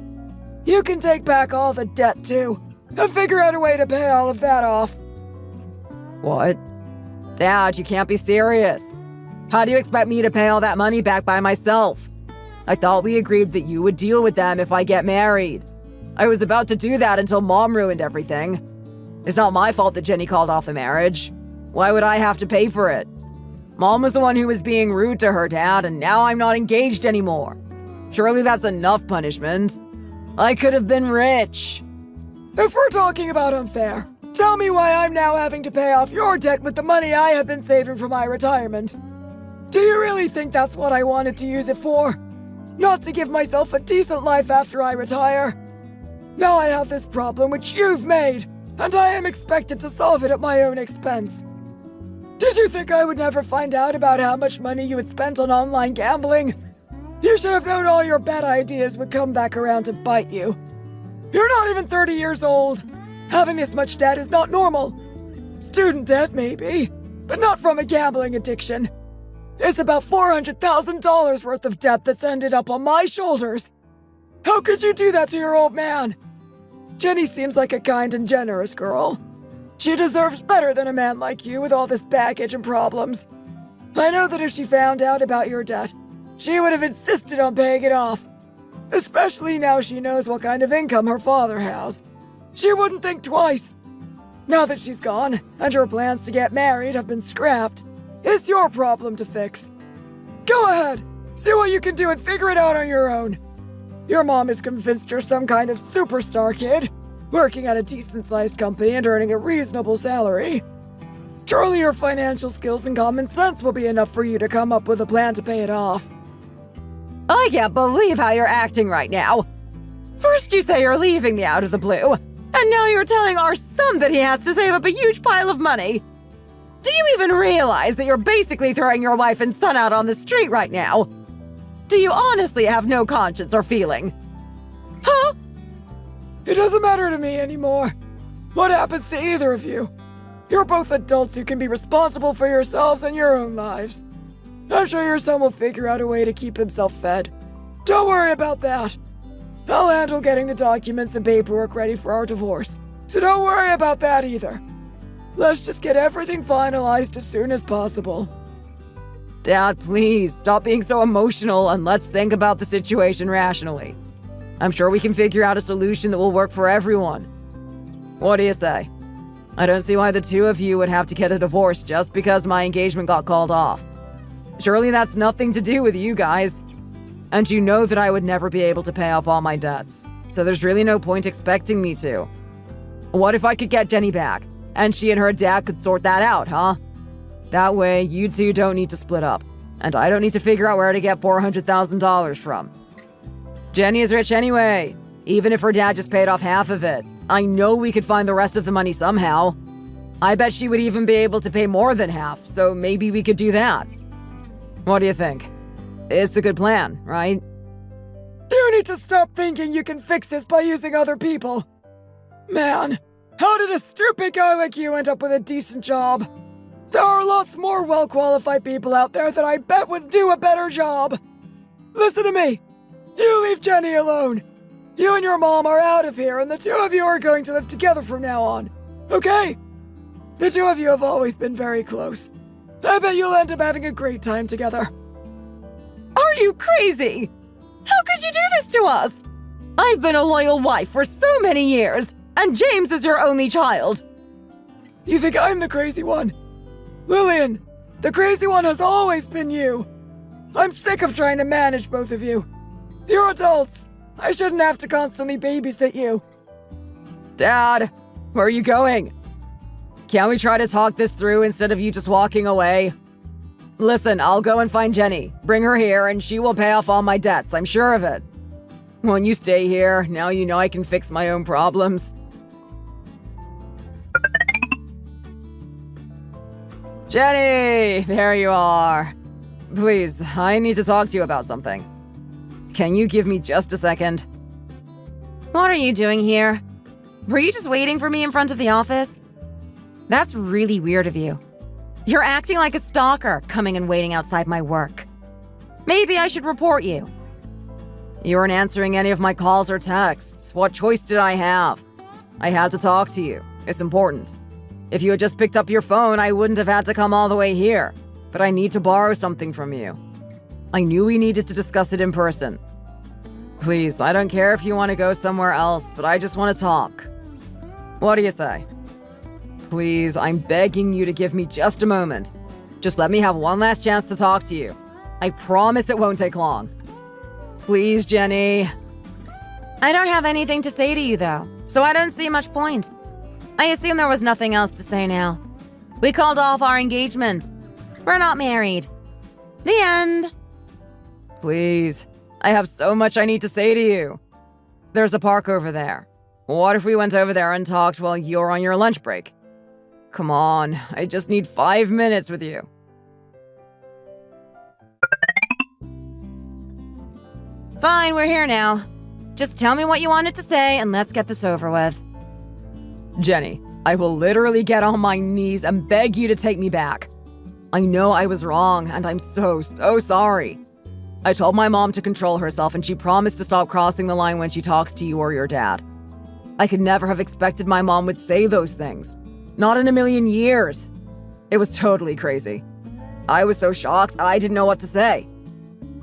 You can take back all the debt too, and figure out a way to pay all of that off. What? Dad, you can't be serious. How do you expect me to pay all that money back by myself? I thought we agreed that you would deal with them if I get married. I was about to do that until Mom ruined everything. It's not my fault that Jenny called off the marriage. Why would I have to pay for it? Mom was the one who was being rude to her dad, and now I'm not engaged anymore. Surely that's enough punishment. I could have been rich. If we're talking about unfair, tell me why I'm now having to pay off your debt with the money I have been saving for my retirement. Do you really think that's what I wanted to use it for? Not to give myself a decent life after I retire? Now I have this problem which you've made, and I am expected to solve it at my own expense. Did you think I would never find out about how much money you had spent on online gambling? You should have known all your bad ideas would come back around to bite you. You're not even 30 years old. Having this much debt is not normal. Student debt, maybe, but not from a gambling addiction. It's about $400,000 worth of debt that's ended up on my shoulders. How could you do that to your old man? Jenny seems like a kind and generous girl. She deserves better than a man like you with all this baggage and problems. I know that if she found out about your debt, she would have insisted on paying it off. Especially now she knows what kind of income her father has. She wouldn't think twice. Now that she's gone, and your plans to get married have been scrapped, it's your problem to fix. Go ahead, see what you can do and figure it out on your own. Your mom is convinced you're some kind of superstar kid, working at a decent-sized company and earning a reasonable salary. Surely your financial skills and common sense will be enough for you to come up with a plan to pay it off. I can't believe how you're acting right now. First you say you're leaving me out of the blue, and now you're telling our son that he has to save up a huge pile of money. Do you even realize that you're basically throwing your wife and son out on the street right now? Do you honestly have no conscience or feeling? Huh? It doesn't matter to me anymore. What happens to either of you? You're both adults who can be responsible for yourselves and your own lives. I'm sure your son will figure out a way to keep himself fed. Don't worry about that. I'll handle getting the documents and paperwork ready for our divorce, so don't worry about that either. Let's just get everything finalized as soon as possible. Dad, please, stop being so emotional and let's think about the situation rationally. I'm sure we can figure out a solution that will work for everyone. What do you say? I don't see why the two of you would have to get a divorce just because my engagement got called off. Surely that's nothing to do with you guys. And you know that I would never be able to pay off all my debts, so there's really no point expecting me to. What if I could get Jenny back, and she and her dad could sort that out, huh? That way, you two don't need to split up, and I don't need to figure out where to get $400,000 from. Jenny is rich anyway, even if her dad just paid off half of it. I know we could find the rest of the money somehow. I bet she would even be able to pay more than half, so maybe we could do that. What do you think? It's a good plan, right? You need to stop thinking you can fix this by using other people. Man, how did a stupid guy like you end up with a decent job? There are lots more well-qualified people out there that I bet would do a better job. Listen to me. You leave Jenny alone. You and your mom are out of here, and the two of you are going to live together from now on. Okay? The two of you have always been very close. I bet you'll end up having a great time together. Are you crazy? How could you do this to us? I've been a loyal wife for so many years, and James is your only child. You think I'm the crazy one? Lillian, the crazy one has always been you. I'm sick of trying to manage both of you. You're adults. I shouldn't have to constantly babysit you. Dad, where are you going? Can't we try to talk this through instead of you just walking away? Listen, I'll go and find Jenny. Bring her here and she will pay off all my debts, I'm sure of it. When you stay here, now you know I can fix my own problems. Jenny, there you are. Please, I need to talk to you about something. Can you give me just a second? What are you doing here? Were you just waiting for me in front of the office? That's really weird of you. You're acting like a stalker, coming and waiting outside my work. Maybe I should report you. You weren't answering any of my calls or texts. What choice did I have? I had to talk to you. It's important. If you had just picked up your phone, I wouldn't have had to come all the way here. But I need to borrow something from you. I knew we needed to discuss it in person. Please, I don't care if you want to go somewhere else, but I just want to talk. What do you say? Please, I'm begging you to give me just a moment. Just let me have one last chance to talk to you. I promise it won't take long. Please, Jenny. I don't have anything to say to you, though, so I don't see much point. I assume there was nothing else to say now. We called off our engagement. We're not married. The end. Please, I have so much I need to say to you. There's a park over there. What if we went over there and talked while you're on your lunch break? Come on, I just need 5 minutes with you. Fine, we're here now. Just tell me what you wanted to say and let's get this over with. Jenny, I will literally get on my knees and beg you to take me back. I know I was wrong, and I'm so sorry. I told my mom to control herself, and she promised to stop crossing the line when she talks to you or your dad. I could never have expected my mom would say those things. Not in a million years. It was totally crazy. I was so shocked, I didn't know what to say.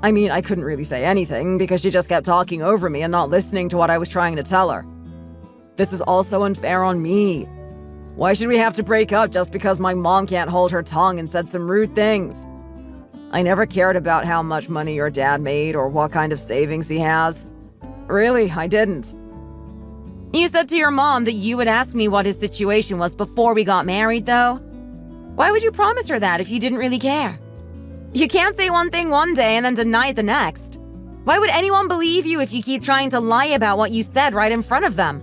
I mean, I couldn't really say anything because she just kept talking over me and not listening to what I was trying to tell her. This is also unfair on me. Why should we have to break up just because my mom can't hold her tongue and said some rude things? I never cared about how much money your dad made or what kind of savings he has. Really, I didn't. You said to your mom that you would ask me what his situation was before we got married, though. Why would you promise her that if you didn't really care? You can't say one thing one day and then deny it the next. Why would anyone believe you if you keep trying to lie about what you said right in front of them?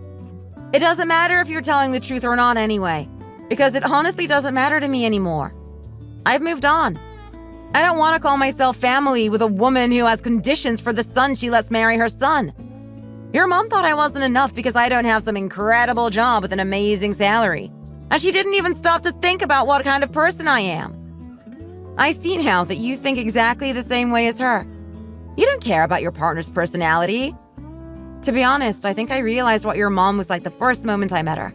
It doesn't matter if you're telling the truth or not anyway, because it honestly doesn't matter to me anymore. I've moved on. I don't want to call myself family with a woman who has conditions for the son she lets marry her son. Your mom thought I wasn't enough because I don't have some incredible job with an amazing salary, and she didn't even stop to think about what kind of person I am. I see now that you think exactly the same way as her. You don't care about your partner's personality. To be honest, I think I realized what your mom was like the first moment I met her,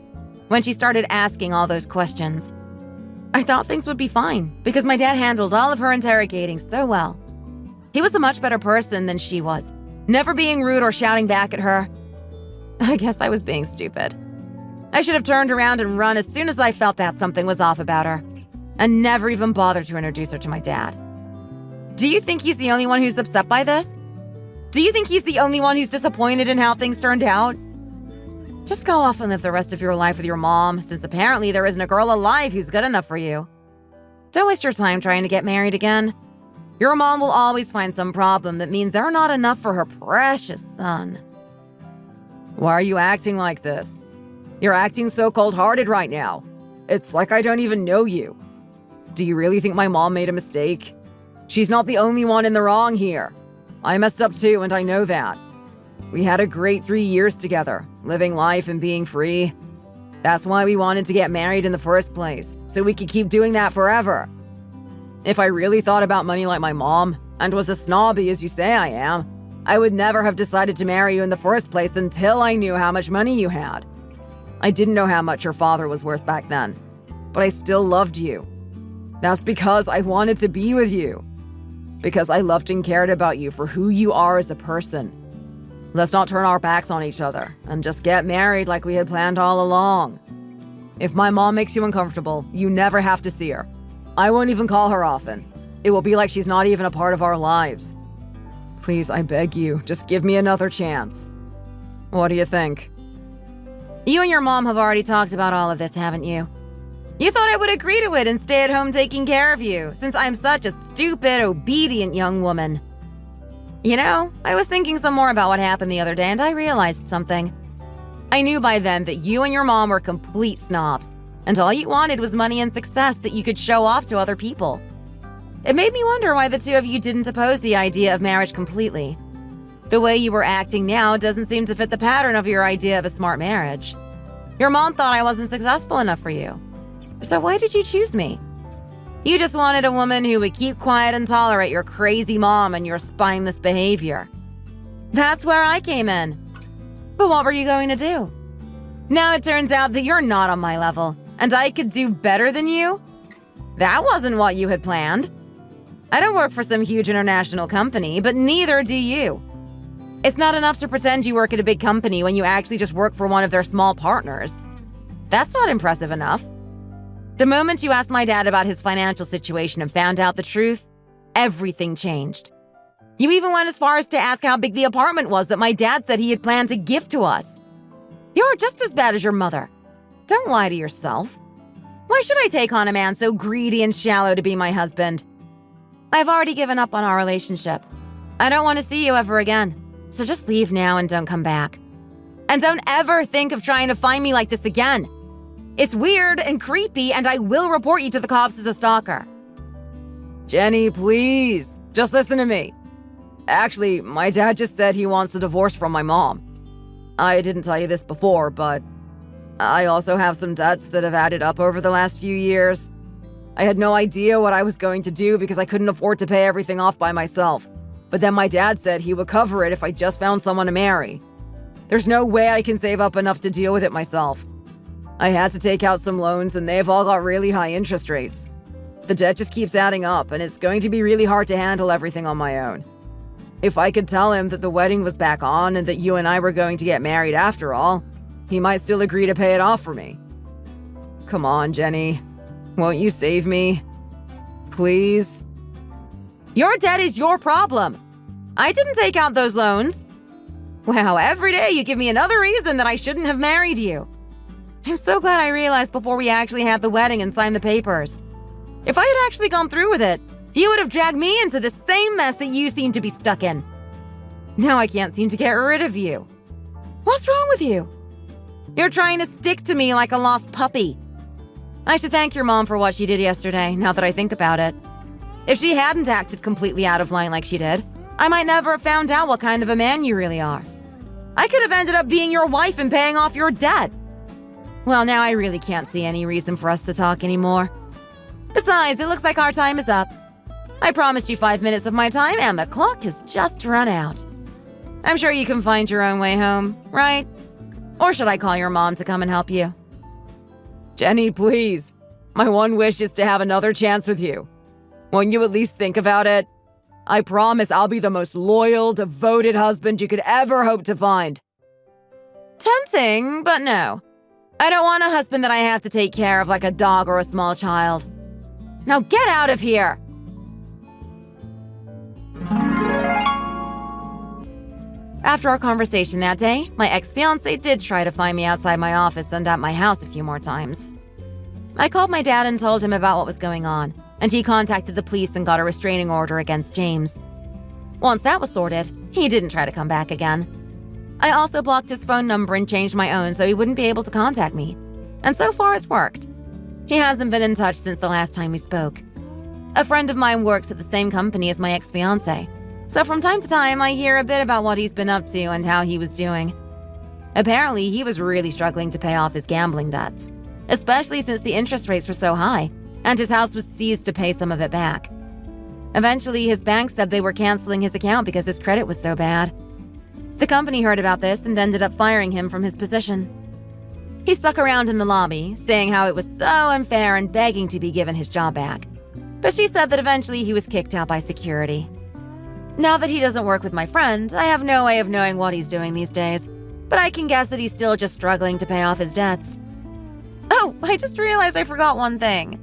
when she started asking all those questions. I thought things would be fine, because my dad handled all of her interrogating so well. He was a much better person than she was, never being rude or shouting back at her. I guess I was being stupid. I should have turned around and run as soon as I felt that something was off about her, and never even bothered to introduce her to my dad. Do you think he's the only one who's upset by this? Do you think he's the only one who's disappointed in how things turned out? Just go off and live the rest of your life with your mom, since apparently there isn't a girl alive who's good enough for you. Don't waste your time trying to get married again. Your mom will always find some problem that means they're not enough for her precious son. Why are you acting like this? You're acting so cold-hearted right now. It's like I don't even know you. Do you really think my mom made a mistake? She's not the only one in the wrong here. I messed up too, and I know that. We had a great 3 years together, living life and being free. That's why we wanted to get married in the first place, so we could keep doing that forever. If I really thought about money like my mom, and was as snobby as you say I am, I would never have decided to marry you in the first place until I knew how much money you had. I didn't know how much your father was worth back then, but I still loved you. That's because I wanted to be with you. Because I loved and cared about you for who you are as a person. Let's not turn our backs on each other and just get married like we had planned all along. If my mom makes you uncomfortable, you never have to see her. I won't even call her often. It will be like she's not even a part of our lives. Please, I beg you, just give me another chance. What do you think? You and your mom have already talked about all of this, haven't you? You thought I would agree to it and stay at home taking care of you, since I'm such a stupid, obedient young woman. You know, I was thinking some more about what happened the other day and I realized something. I knew by then that you and your mom were complete snobs, and all you wanted was money and success that you could show off to other people. It made me wonder why the two of you didn't oppose the idea of marriage completely. The way you were acting now doesn't seem to fit the pattern of your idea of a smart marriage. Your mom thought I wasn't successful enough for you. So why did you choose me? You just wanted a woman who would keep quiet and tolerate your crazy mom and your spineless behavior. That's where I came in. But what were you going to do? Now it turns out that you're not on my level, and I could do better than you? That wasn't what you had planned. I don't work for some huge international company, but neither do you. It's not enough to pretend you work at a big company when you actually just work for one of their small partners. That's not impressive enough. The moment you asked my dad about his financial situation and found out the truth, everything changed. You even went as far as to ask how big the apartment was that my dad said he had planned to gift to us. You're just as bad as your mother. Don't lie to yourself. Why should I take on a man so greedy and shallow to be my husband? I've already given up on our relationship. I don't want to see you ever again, so just leave now and don't come back. And don't ever think of trying to find me like this again. It's weird and creepy, and I will report you to the cops as a stalker. Jenny, please, just listen to me. Actually, my dad just said he wants a divorce from my mom. I didn't tell you this before, but I also have some debts that have added up over the last few years. I had no idea what I was going to do because I couldn't afford to pay everything off by myself. But then my dad said he would cover it if I just found someone to marry. There's no way I can save up enough to deal with it myself. I had to take out some loans and they've all got really high interest rates. The debt just keeps adding up and it's going to be really hard to handle everything on my own. If I could tell him that the wedding was back on and that you and I were going to get married after all, he might still agree to pay it off for me. Come on, Jenny. Won't you save me? Please? Your debt is your problem. I didn't take out those loans. Wow, every day you give me another reason that I shouldn't have married you. I'm so glad I realized before we actually had the wedding and signed the papers. If I had actually gone through with it, you would have dragged me into the same mess that you seem to be stuck in. Now I can't seem to get rid of you. What's wrong with you? You're trying to stick to me like a lost puppy. I should thank your mom for what she did yesterday, now that I think about it. If she hadn't acted completely out of line like she did, I might never have found out what kind of a man you really are. I could have ended up being your wife and paying off your debt. Well, now I really can't see any reason for us to talk anymore. Besides, it looks like our time is up. I promised you 5 minutes of my time, and the clock has just run out. I'm sure you can find your own way home, right? Or should I call your mom to come and help you? Jenny, please. My one wish is to have another chance with you. Won't you at least think about it? I promise I'll be the most loyal, devoted husband you could ever hope to find. Tempting, but no. I don't want a husband that I have to take care of like a dog or a small child. Now get out of here! After our conversation that day, my ex-fiancé did try to find me outside my office and at my house a few more times. I called my dad and told him about what was going on, and he contacted the police and got a restraining order against James. Once that was sorted, he didn't try to come back again. I also blocked his phone number and changed my own so he wouldn't be able to contact me. And so far it's worked. He hasn't been in touch since the last time we spoke. A friend of mine works at the same company as my ex-fiancé, so from time to time I hear a bit about what he's been up to and how he was doing. Apparently, he was really struggling to pay off his gambling debts, especially since the interest rates were so high, and his house was seized to pay some of it back. Eventually, his bank said they were canceling his account because his credit was so bad. The company heard about this and ended up firing him from his position. He stuck around in the lobby, saying how it was so unfair and begging to be given his job back. But she said that eventually he was kicked out by security. Now that he doesn't work with my friend, I have no way of knowing what he's doing these days, but I can guess that he's still just struggling to pay off his debts. Oh, I just realized I forgot one thing.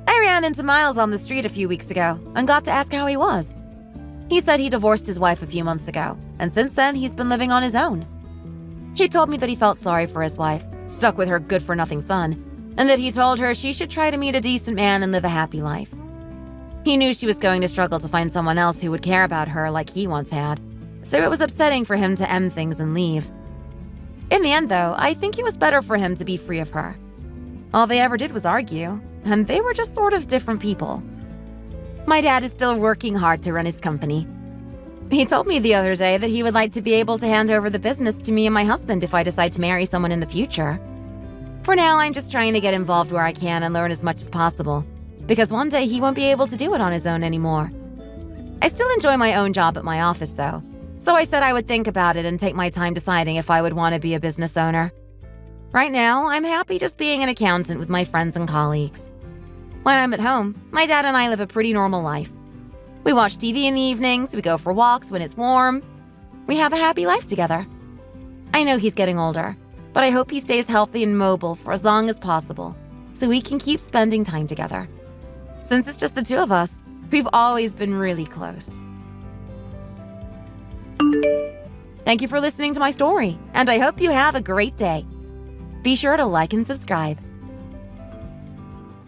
I ran into Miles on the street a few weeks ago and got to ask how he was. He said he divorced his wife a few months ago, and since then he's been living on his own. He told me that he felt sorry for his wife, stuck with her good-for-nothing son, and that he told her she should try to meet a decent man and live a happy life. He knew she was going to struggle to find someone else who would care about her like he once had, so it was upsetting for him to end things and leave. In the end, though, I think it was better for him to be free of her. All they ever did was argue, and they were just sort of different people. My dad is still working hard to run his company. He told me the other day that he would like to be able to hand over the business to me and my husband if I decide to marry someone in the future. For now, I'm just trying to get involved where I can and learn as much as possible, because one day he won't be able to do it on his own anymore. I still enjoy my own job at my office, though, so I said I would think about it and take my time deciding if I would want to be a business owner. Right now, I'm happy just being an accountant with my friends and colleagues. When I'm at home, my dad and I live a pretty normal life. We watch TV in the evenings, we go for walks when it's warm. We have a happy life together. I know he's getting older, but I hope he stays healthy and mobile for as long as possible, so we can keep spending time together. Since it's just the two of us, we've always been really close. Thank you for listening to my story, and I hope you have a great day. Be sure to like and subscribe.